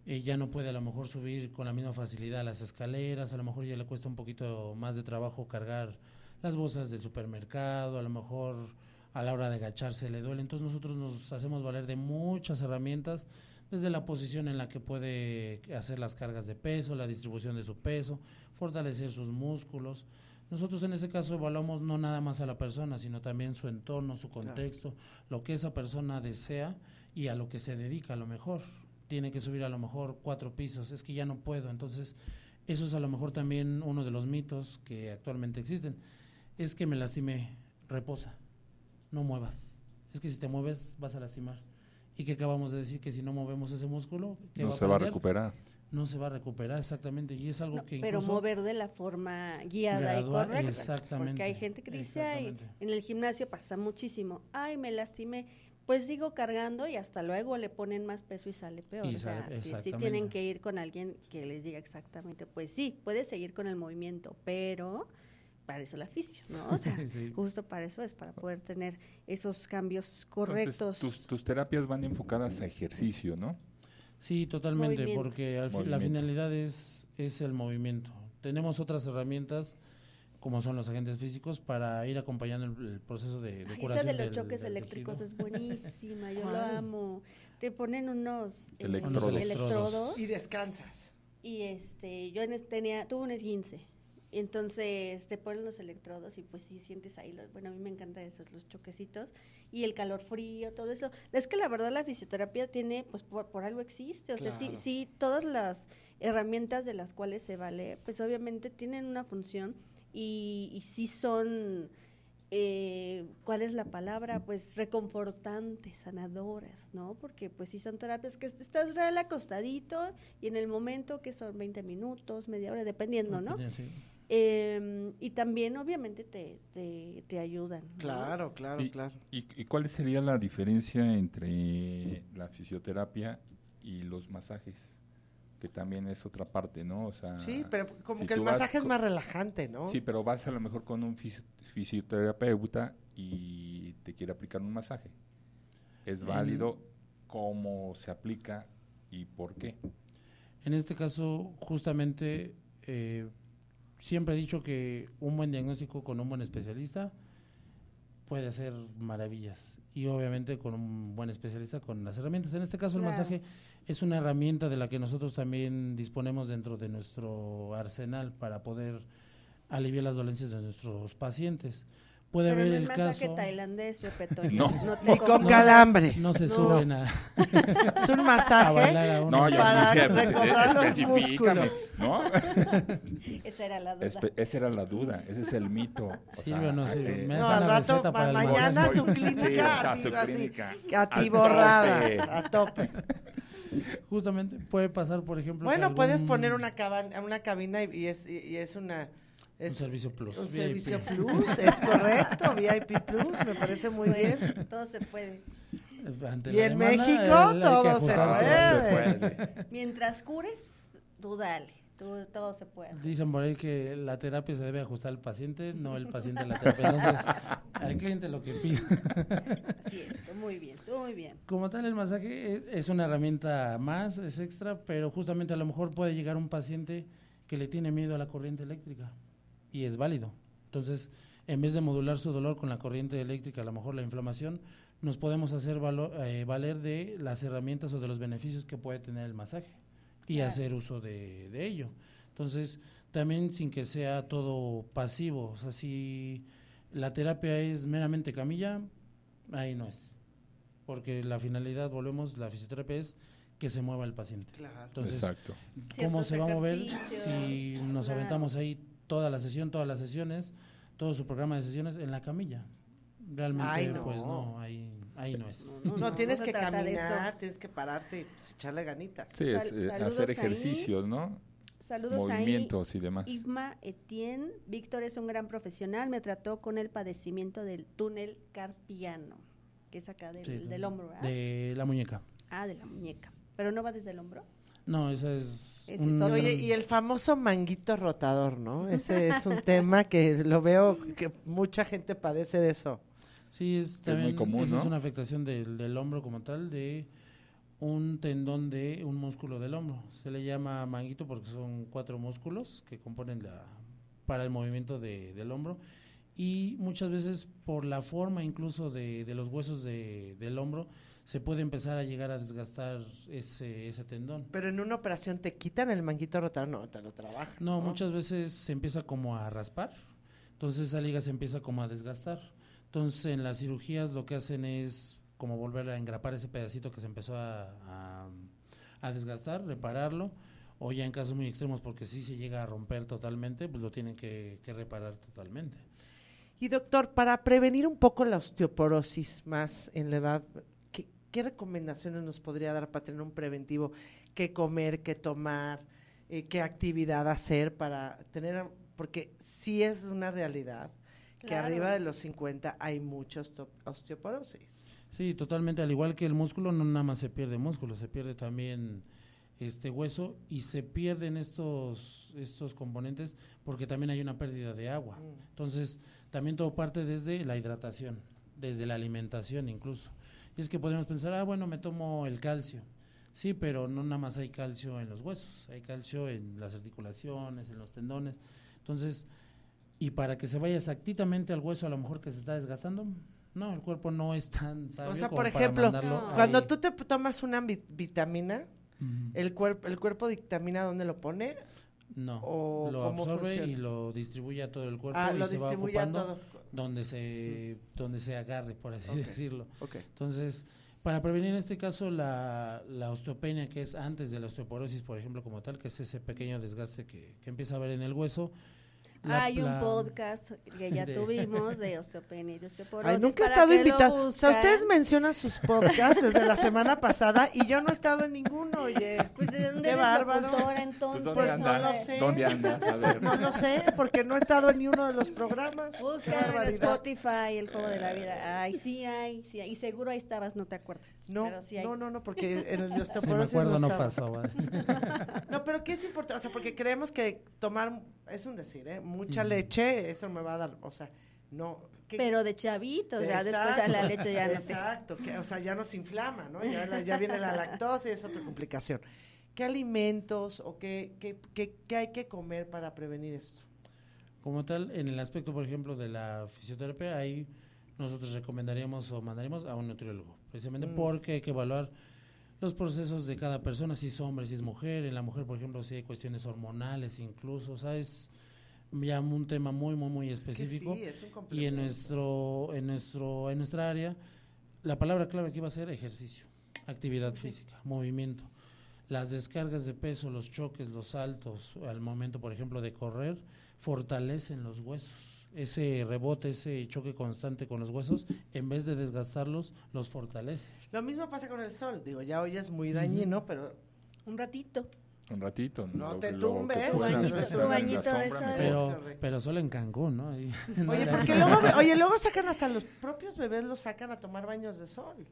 ya no puede a lo mejor subir con la misma facilidad las escaleras, a lo mejor ya le cuesta un poquito más de trabajo cargar las bolsas del supermercado, a lo mejor a la hora de agacharse le duele. Entonces nosotros nos hacemos valer de muchas herramientas, desde la posición en la que puede hacer las cargas de peso, la distribución de su peso, fortalecer sus músculos. Nosotros en ese caso evaluamos no nada más a la persona, sino también su entorno, su contexto, lo que esa persona desea y a lo que se dedica. A lo mejor tiene que subir a lo mejor 4 pisos, es que ya no puedo. Entonces eso es a lo mejor también uno de los mitos que actualmente existen. Es que me lastimé, reposa, no muevas. Es que si te mueves vas a lastimar. Y que acabamos de decir que si no movemos ese músculo, ¿qué no va a se va a perder? recuperar. No se va a recuperar, exactamente, y es algo que pero incluso mover de la forma guiada gradual, y correcta. exactamente, Porque hay gente que dice, ay, exactamente. en el gimnasio pasa muchísimo, ay, me lastimé, pues sigo cargando y hasta luego le ponen más peso y sale peor. Y O sea, sale- sí exactamente. tienen que ir con alguien que les diga exactamente, pues sí, puedes seguir con el movimiento, pero para eso la fisio, ¿no? O sea, Sí. justo para eso es, para poder tener esos cambios Entonces, correctos. tus terapias van enfocadas a ejercicio, ¿no? Sí, totalmente, Movimiento. porque la Movimiento. finalidad es el movimiento. Tenemos otras herramientas, como son los agentes físicos, para ir acompañando el proceso de Ay, curación esa de los del- choques del eléctricos tejido. es buenísima, yo lo ¿Cuál? amo. Te ponen unos Electrodos. electrodos Y descansas. y yo tuve un esguince. Entonces te ponen los electrodos y pues sí sientes ahí, bueno, a mí me encantan esos, los choquecitos y el calor frío, todo eso. Es que la verdad la fisioterapia tiene, pues por algo existe, o sea, Claro. sí, todas las herramientas de las cuales se vale, pues obviamente tienen una función y sí son, ¿cuál es la palabra? Pues reconfortantes, sanadoras, ¿no? Porque pues sí son terapias que estás real acostadito y en el momento que son 20 minutos, media hora, dependiendo, ¿no? Sí. Y también obviamente te ayudan, ¿no? Claro, claro, Y- claro. ¿Y cuál sería la diferencia entre la fisioterapia y los masajes? Que también es otra parte, ¿no? O sea, Sí, pero como si que el tú vas masaje es con- más relajante, ¿no? Sí, pero vas a lo mejor con un fisioterapeuta y te quiere aplicar un masaje. ¿Es válido? ¿Cómo se aplica y por qué? En este caso, justamente, siempre he dicho que un buen diagnóstico con un buen especialista puede hacer maravillas. Y obviamente con un buen especialista con las herramientas. En este caso, el Claro. masaje es una herramienta de la que nosotros también disponemos dentro de nuestro arsenal para poder aliviar las dolencias de nuestros pacientes. Puede Pero haber no el es masaje caso... tailandés, Pepe Toño. No. te Y con confundas. calambre. No se No. suben a Es un a masaje. bailar a uno. No, yo Para dije, recobrar los especifícame, ¿no? Esa era la duda. Esa era la duda, ese es el mito. O Sirve o no sirve. Me No, hacen al la rato, receta para el mañana masaje. su clínica, Sí, o sea, su así, clínica. atiborrada, tope. a tope. Justamente puede pasar, por ejemplo... que Bueno, algún- puedes poner una cabina y es una... un Es servicio plus. un VIP. servicio plus, es correcto, VIP plus, me parece muy bien. Bueno, todo se puede. Ante Y la en demanda, México hay que todo se ajustarse. puede. Mientras cures, tú dale. Todo se puede hacer. Dicen por ahí que la terapia se debe ajustar al paciente, no el paciente a la terapia. Entonces, al cliente lo que pide. Así es, estuvo muy bien, estuvo muy bien. Como tal, el masaje es una herramienta más, es extra, pero justamente a lo mejor puede llegar un paciente que le tiene miedo a la corriente eléctrica y es válido. Entonces, en vez de modular su dolor con la corriente eléctrica, a lo mejor la inflamación, nos podemos hacer valer de las herramientas o de los beneficios que puede tener el masaje y Claro. hacer uso de ello. Entonces, también sin que sea todo pasivo, o sea, si la terapia es meramente camilla, ahí no es. Porque la finalidad, volvemos, la fisioterapia es que se mueva el paciente. Claro. Entonces, Exacto. ¿cómo Ciertos se va a mover ejercicios, si nos claro. aventamos ahí toda la sesión, todas las sesiones, todo su programa de sesiones en la camilla? Realmente, Ay, no. pues no, ahí no es. No, tienes se que trata de eso. caminar, tienes que pararte y pues, echarle ganitas. Sí, es, Saludos hacer ahí. ejercicios, ¿no? Saludos Movimientos y demás. ahí. Isma Etienne, Víctor es un gran profesional, me trató con el padecimiento del túnel carpiano, que es acá del, Sí, del hombro, ¿verdad? De la muñeca. Ah, de la muñeca. ¿Pero no va desde el hombro? No, esa es... Ese es otro. Oye, y el famoso manguito rotador, ¿no? Ese es un tema que lo veo que mucha gente padece de eso. Sí, también, muy común, eso ¿no? es una afectación del hombro como tal, de un tendón de un músculo del hombro. Se le llama manguito porque son 4 músculos que componen para el movimiento del hombro, y muchas veces por la forma incluso de los huesos del hombro se puede empezar a llegar a desgastar ese tendón. Pero en una operación te quitan el manguito rotador, no, te lo trabajan. No, muchas veces se empieza como a raspar, entonces esa liga se empieza como a desgastar. Entonces en las cirugías lo que hacen es como volver a engrapar ese pedacito que se empezó a desgastar, repararlo, o ya en casos muy extremos, porque si se llega a romper totalmente, pues lo tienen que reparar totalmente. Y doctor, para prevenir un poco la osteoporosis más en la edad, ¿qué recomendaciones nos podría dar para tener un preventivo? ¿Qué comer, qué tomar, qué actividad hacer para tener, porque sí es una realidad que Claro. arriba de los 50 hay mucha osteoporosis. Sí, totalmente, al igual que el músculo, no nada más se pierde músculo, se pierde también hueso, y se pierden estos componentes porque también hay una pérdida de agua. Entonces, también todo parte desde la hidratación, desde la alimentación incluso. Y es que podemos pensar, bueno, me tomo el calcio. Sí, pero no nada más hay calcio en los huesos, hay calcio en las articulaciones, en los tendones. Entonces, y para que se vaya exactamente al hueso a lo mejor que se está desgastando, no, el cuerpo no es tan sabio. O sea, como por para ejemplo, mandarlo cuando ahí. tú te tomas una vitamina, Ujú. ¿el cuerpo dictamina dónde lo pone? No, ¿O lo cómo absorbe funciona? y lo distribuye a todo el cuerpo y Lo se va distribuye a ocupando todo. donde se agarre, por así Ok. decirlo. Ok. Entonces, para prevenir en este caso la osteopenia, que es antes de la osteoporosis, por ejemplo, como tal, que es ese pequeño desgaste que empieza a haber en el hueso. Hay un podcast que ya de- tuvimos de osteopenia y de osteoporosis. Ay, nunca he para estado que lo invitado. O sea, buscan. ustedes mencionan sus podcasts desde la semana pasada y yo no he estado en ninguno, oye. Pues de dónde Qué eres bárbaro. locutora, Pues, entonces. ¿dónde Pues no andas? lo sé. ¿Dónde andas? A ver. Pues no lo sé, porque no he estado en ni uno de los programas. Qué Buscan en barbaridad. Spotify el juego de la vida. Ay, sí hay. Y seguro ahí estabas, no te acuerdas. No, pero sí hay. no, porque en el de Si me osteoporosis acuerdo, no estaba. pasó. ¿vale? No, pero ¿qué es importante? O sea, porque creemos que tomar, es un decir, mucha Ujú. leche, eso me va a dar, o sea, no. Pero de chavitos, ya después ya la leche ya no te... Exacto, o sea, ya nos inflama, ¿no? Ya viene la lactosa y es otra complicación. ¿Qué alimentos o qué hay que comer para prevenir esto? Como tal, en el aspecto, por ejemplo, de la fisioterapia, ahí nosotros recomendaríamos o mandaríamos a un nutriólogo, precisamente porque hay que evaluar los procesos de cada persona, si es hombre, si es mujer. En la mujer, por ejemplo, si hay cuestiones hormonales incluso, o sea, es ya un tema muy, muy, muy específico. Es que sí, es un complemento. Y en nuestra área, la palabra clave aquí va a ser ejercicio, actividad física, movimiento. Las descargas de peso, los choques, los saltos, al momento, por ejemplo, de correr, fortalecen los huesos. Ese rebote, ese choque constante con los huesos, en vez de desgastarlos, los fortalece. Lo mismo pasa con el sol. Digo, ya hoy es muy dañino, pero Un ratito. Un ratito. No lo te que- lo que tumbes. puedas Tu bañito- hacer tu en la bañito de sombra, sol. mejor. Pero, correcto. pero solo en Cancún, ¿no? Ahí- Oye, porque luego sacan hasta los propios bebés los sacan a tomar baños de sol.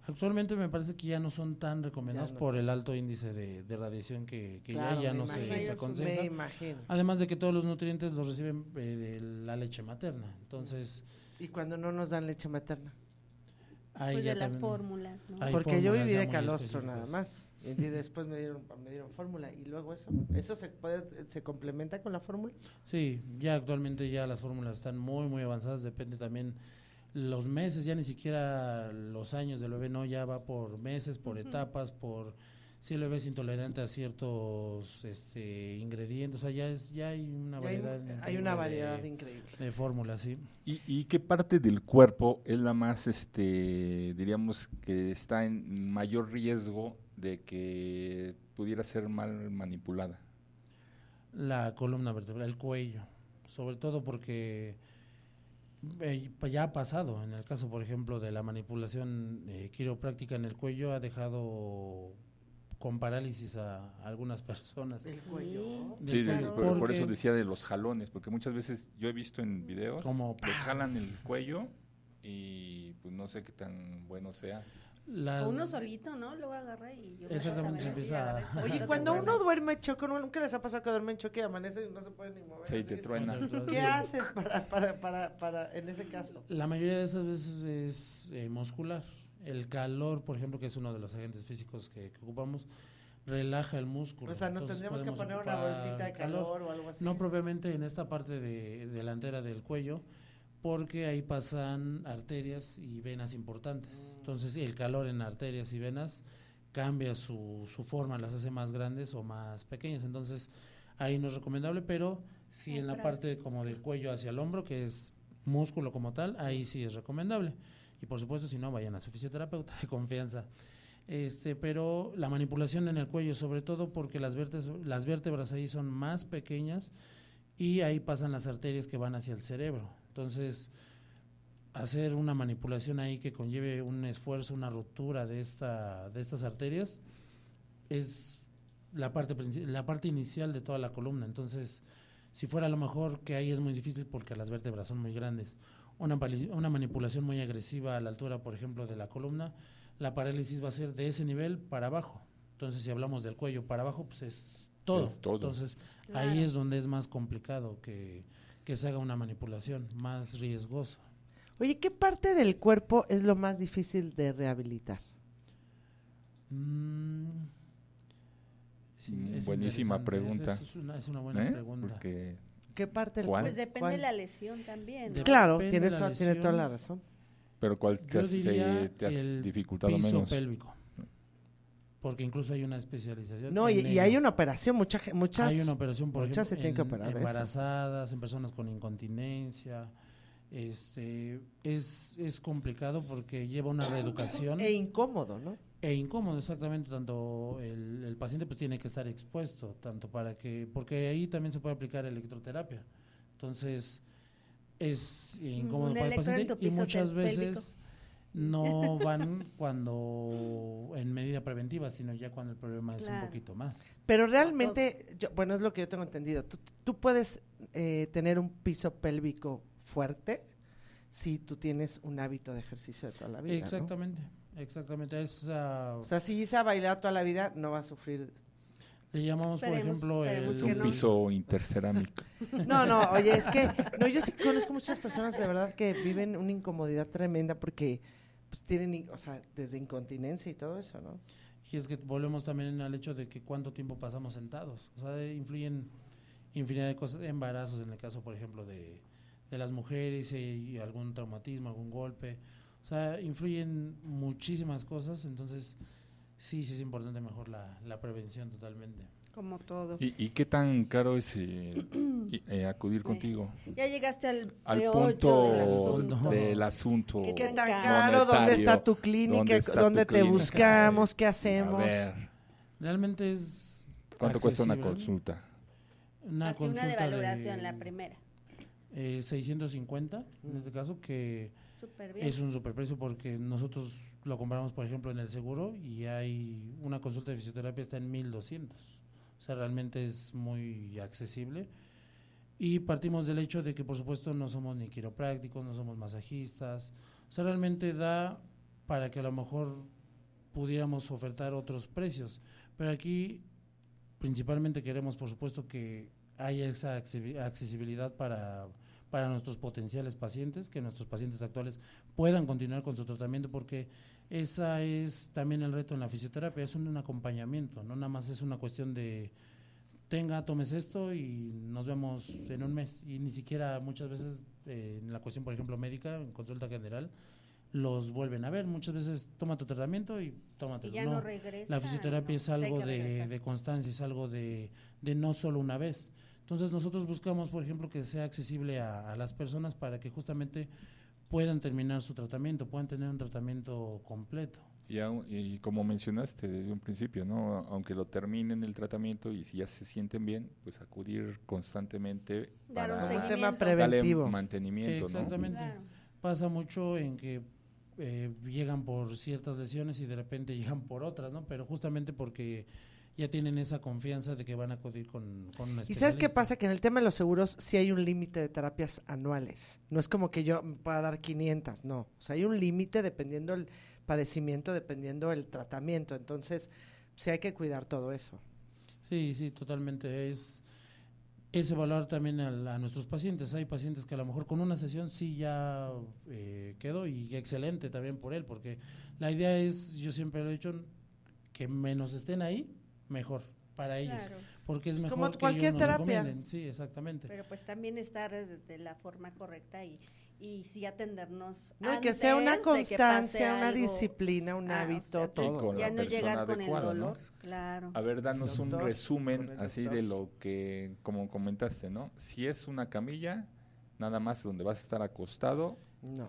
Actualmente me parece que ya no son tan recomendados Ya no. por el alto índice de radiación que Claro, ya me no imagino. se Me aconseja. imagino. Además de que todos los nutrientes los reciben de la leche materna. Entonces, Y cuando no nos dan leche materna. ahí Pues ya de las también- fórmulas, ¿no? Hay Porque yo fórmulas viví ya de muy calostro específicas. nada más. Y después me dieron fórmula. Y luego eso se complementa con la fórmula. Sí, ya actualmente ya las fórmulas están muy, muy avanzadas. Depende también los meses, ya ni siquiera los años del bebé, no, ya va por meses, por etapas, por si el bebé es intolerante a ciertos ingredientes. O sea, ya hay una Ya hay variedad. una increíble variedad increíble. de fórmulas, sí. ¿Y qué parte del cuerpo es la más, diríamos, que está en mayor riesgo de que pudiera ser mal manipulada? La columna vertebral, el cuello, sobre todo porque ya ha pasado, en el caso, por ejemplo, de la manipulación quiropráctica en el cuello, ha dejado con parálisis a algunas personas. El cuello. Del Sí, cuello, por porque- eso decía de los jalones, porque muchas veces yo he visto en videos, Como les jalan el cuello y pues no sé qué tan bueno sea. O uno solito, ¿no? Luego agarra y yo Exactamente, se empieza a... Oye, cuando uno duerme en choque, ¿nunca les ha pasado que duerme en choque y amanece y no se puede ni mover? Sí, te truena. ¿Qué haces para en ese caso? La mayoría de esas veces es muscular. El calor, por ejemplo, que es uno de los agentes físicos que ocupamos, relaja el músculo. O sea, ¿nos Entonces, tendríamos que podemos poner una ocupar bolsita de calor o algo así? No propiamente en esta parte delantera del cuello, porque ahí pasan arterias y venas importantes. Entonces, el calor en arterias y venas cambia su forma, las hace más grandes o más pequeñas. Entonces, ahí no es recomendable, pero sí en la parte como del cuello hacia el hombro, que es músculo como tal, ahí sí es recomendable. Y por supuesto, si no, vayan a su fisioterapeuta de confianza. Pero la manipulación en el cuello, sobre todo porque las vértebras ahí son más pequeñas y ahí pasan las arterias que van hacia el cerebro. Entonces, hacer una manipulación ahí que conlleve un esfuerzo, una ruptura de estas arterias, es la parte inicial de toda la columna. Entonces, si fuera a lo mejor que ahí es muy difícil porque las vértebras son muy grandes, una manipulación muy agresiva a la altura, por ejemplo, de la columna, la parálisis va a ser de ese nivel para abajo. Entonces, si hablamos del cuello para abajo, pues es todo. Entonces, claro, ahí es donde es más complicado que se haga una manipulación, más riesgoso. Oye, ¿qué parte del cuerpo es lo más difícil de rehabilitar? Buenísima pregunta. Es una buena pregunta. Porque ¿Qué parte del cuerpo? Pues depende de la lesión también, ¿no? Claro, tiene toda la razón. Pero ¿cuál te has dificultado menos? El piso pélvico. Porque incluso hay una especialización. No, y hay una operación, muchas hay una operación, por ejemplo, se tienen que operar embarazadas, en personas con incontinencia. Es complicado porque lleva una reeducación. E incómodo, ¿no? E incómodo, exactamente. Tanto el paciente pues tiene que estar expuesto, tanto porque ahí también se puede aplicar electroterapia. Entonces, es incómodo para el paciente y muchas veces no van cuando en medida preventiva, sino ya cuando el problema es un poquito más. Pero realmente, es lo que yo tengo entendido. Tú puedes tener un piso pélvico fuerte si tú tienes un hábito de ejercicio de toda la vida, exactamente, ¿no? Exactamente. O sea, si Isa ha bailado toda la vida, no va a sufrir. Le llamamos, por ejemplo, es un piso intercerámico. No, oye, es que yo sí conozco muchas personas de verdad que viven una incomodidad tremenda porque pues tienen, o sea, desde incontinencia y todo eso, ¿no? Y es que volvemos también al hecho de que cuánto tiempo pasamos sentados. O sea, influyen infinidad de cosas, embarazos en el caso, por ejemplo, de las mujeres y algún traumatismo, algún golpe. O sea, influyen muchísimas cosas, entonces sí es importante mejor la prevención totalmente. Como todo. ¿Y qué tan caro es acudir contigo? Ya llegaste al punto del asunto. ¿Qué tan caro? ¿Dónde está tu clínica? ¿Dónde te buscamos? ¿Qué hacemos? A ver. Realmente es ¿Cuánto cuesta una consulta? Una de valoración, la primera. 650 en este caso, que es un superprecio porque nosotros lo compramos, por ejemplo, en el seguro y hay una consulta de fisioterapia está en 1,200. O sea, realmente es muy accesible y partimos del hecho de que, por supuesto, no somos ni quiroprácticos, no somos masajistas. O sea, realmente da para que a lo mejor pudiéramos ofertar otros precios, pero aquí principalmente queremos, por supuesto, que haya esa accesibilidad para nuestros potenciales pacientes, que nuestros pacientes actuales puedan continuar con su tratamiento, porque esa es también el reto en la fisioterapia, es un acompañamiento, no nada más es una cuestión de tomes esto y nos vemos en un mes, y ni siquiera muchas veces en la cuestión, por ejemplo, médica, en consulta general, los vuelven a ver, muchas veces toma tu tratamiento y tómatelo. Y ya no regresa. La fisioterapia es algo de constancia, es algo de no solo una vez. Entonces nosotros buscamos, por ejemplo, que sea accesible a las personas para que justamente puedan terminar su tratamiento, puedan tener un tratamiento completo. Y como mencionaste desde un principio, ¿no? Aunque lo terminen el tratamiento y si ya se sienten bien, pues acudir constantemente para un tema preventivo, darle mantenimiento, exactamente. ¿no? Claro. Pasa mucho en que llegan por ciertas lesiones y de repente llegan por otras, ¿no? Pero justamente porque ya tienen esa confianza de que van a acudir con un especialista. ¿Y sabes qué pasa? Que en el tema de los seguros sí hay un límite de terapias anuales. No es como que yo pueda dar 500, no. O sea, hay un límite dependiendo padecimiento dependiendo del tratamiento. Entonces, sí hay que cuidar todo eso. Sí, sí, totalmente. Es evaluar también a nuestros pacientes. Hay pacientes que a lo mejor con una sesión sí ya quedó, y excelente también por él, porque la idea es, yo siempre lo he dicho, que menos estén ahí, mejor para ellos. Claro. Porque es mejor como que cualquier ellos nos terapia. recomienden. Sí, exactamente. Pero pues también estar de la forma correcta y sí atendernos No, y antes que sea una de que constancia, pase una algo. disciplina, un hábito, o sea, todo. con ya la no llegar persona con el adecuada, ¿no? dolor, claro. A ver, danos un Doctor, con resumen el así doctor. de lo que, como comentaste, ¿no? Si es una camilla, nada más donde vas a estar acostado,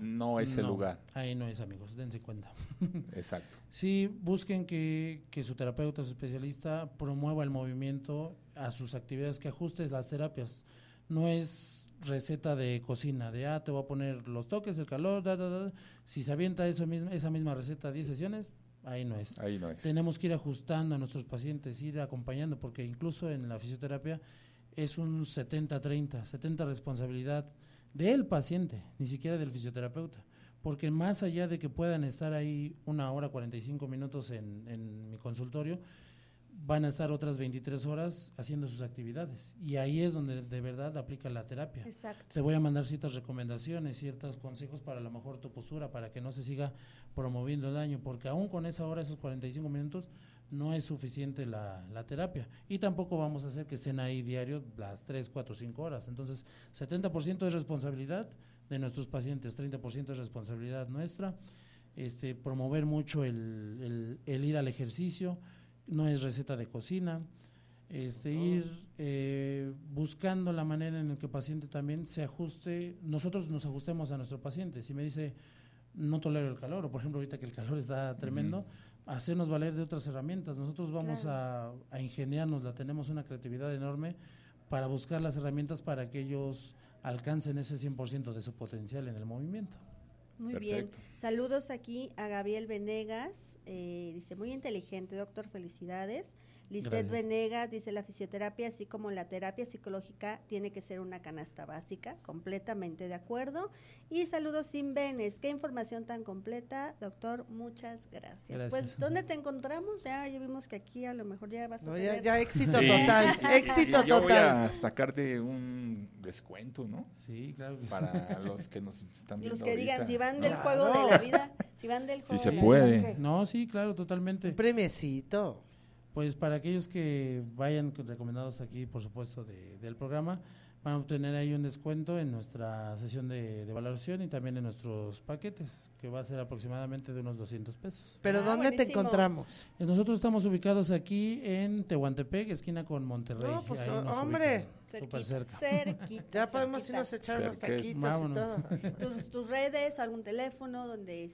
no es el No, lugar. Ahí no es, amigos, dense cuenta. Exacto. Sí, busquen que su terapeuta, su especialista, promueva el movimiento a sus actividades, que ajuste las terapias. No es receta de cocina, de te voy a poner los toques, el calor, Si se avienta esa misma receta 10 sesiones, ahí no es. Ahí no es. Tenemos que ir ajustando a nuestros pacientes, ir acompañando, porque incluso en la fisioterapia es un 70-30, 70 responsabilidad del paciente, ni siquiera del fisioterapeuta, porque más allá de que puedan estar ahí 1 hora 45 minutos en mi consultorio, van a estar otras 23 horas haciendo sus actividades, y ahí es donde de verdad aplica la terapia. Exacto. Te voy a mandar ciertas recomendaciones, ciertos consejos para a lo mejor tu postura, para que no se siga promoviendo el daño, porque aún con esa hora, esos 45 minutos, no es suficiente la terapia, y tampoco vamos a hacer que estén ahí diario las 3, 4, 5 horas. Entonces, 70% es responsabilidad de nuestros pacientes, 30% es responsabilidad nuestra. Promover mucho el ir al ejercicio, no es receta de cocina. Ir buscando la manera en la que el paciente también se ajuste, nosotros nos ajustemos a nuestro paciente. Si me dice, no tolero el calor, o por ejemplo ahorita que el calor está tremendo, hacernos valer de otras herramientas. Nosotros vamos a ingeniárnosla, tenemos una creatividad enorme para buscar las herramientas para que ellos alcancen ese 100% de su potencial en el movimiento. Muy Perfecto. bien. Saludos aquí a Gabriel Venegas. Dice, muy inteligente, doctor, felicidades. Lisette Gracias. Venegas dice, la fisioterapia, así como la terapia psicológica, tiene que ser una canasta básica. Completamente de acuerdo. Y saludos sin venes. Qué información tan completa, doctor. Muchas gracias. Gracias. Pues, ¿dónde te encontramos? Ya vimos que aquí a lo mejor ya vas a No, tener... ya éxito Sí. total, éxito Y yo voy total. a sacarte un descuento, ¿no? Sí, claro que sí. Para los que nos están viendo Los que digan, ahorita. si van del Claro. juego de la vida, si van del juego se de la puede. vida, ¿qué? No, sí, claro, totalmente. Un premiecito. Pues para aquellos que vayan recomendados aquí, por supuesto, del programa, van a obtener ahí un descuento en nuestra sesión de valoración y también en nuestros paquetes, que va a ser aproximadamente de unos 200 pesos. Pero ¿dónde te buenísimo. encontramos? Nosotros estamos ubicados aquí en Tehuantepec, esquina con Monterrey. No, pues, Ahí nos hombre. ubican, súper cerca. Cerquita, Ya podemos cerquita. irnos a echar unos Cerca. taquitos y Vámonos. todo. Tus redes, algún teléfono donde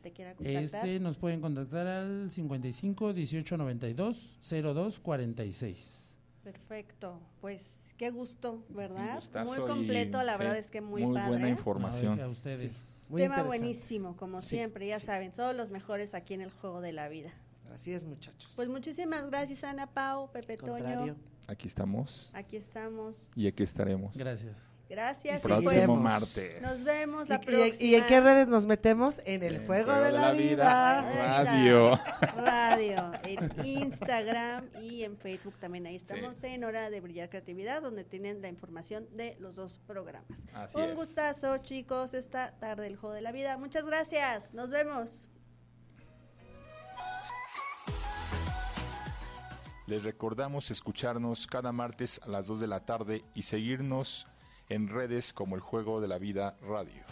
te quiera contactar. Nos pueden contactar al 55 18 92 02 46. Perfecto, pues qué gusto, ¿verdad? Un gustazo Muy completo, y, la sí, verdad es que muy buena padre. información. A ustedes. Muy Tema interesante. buenísimo, como Sí, siempre, ya sí. saben, son los mejores aquí en el juego de la vida. Así es, muchachos. Pues muchísimas gracias, Ana Pau, Pepe Contrario. Toño. Aquí estamos Aquí estamos. y aquí estaremos. Gracias. Gracias. Y y Próximo seguiremos. martes. Nos vemos ¿Y, la y- próxima. y en qué redes nos metemos? En el juego de la vida. Radio. Radio, en Instagram y en Facebook también. Ahí estamos en Hora de Brillar Creatividad, donde tienen la información de los dos programas. Así Un es. gustazo, chicos, esta tarde el juego de la vida. Muchas gracias. Nos vemos. Les recordamos escucharnos cada martes a las 2 de la tarde y seguirnos en redes como El Juego de la Vida Radio.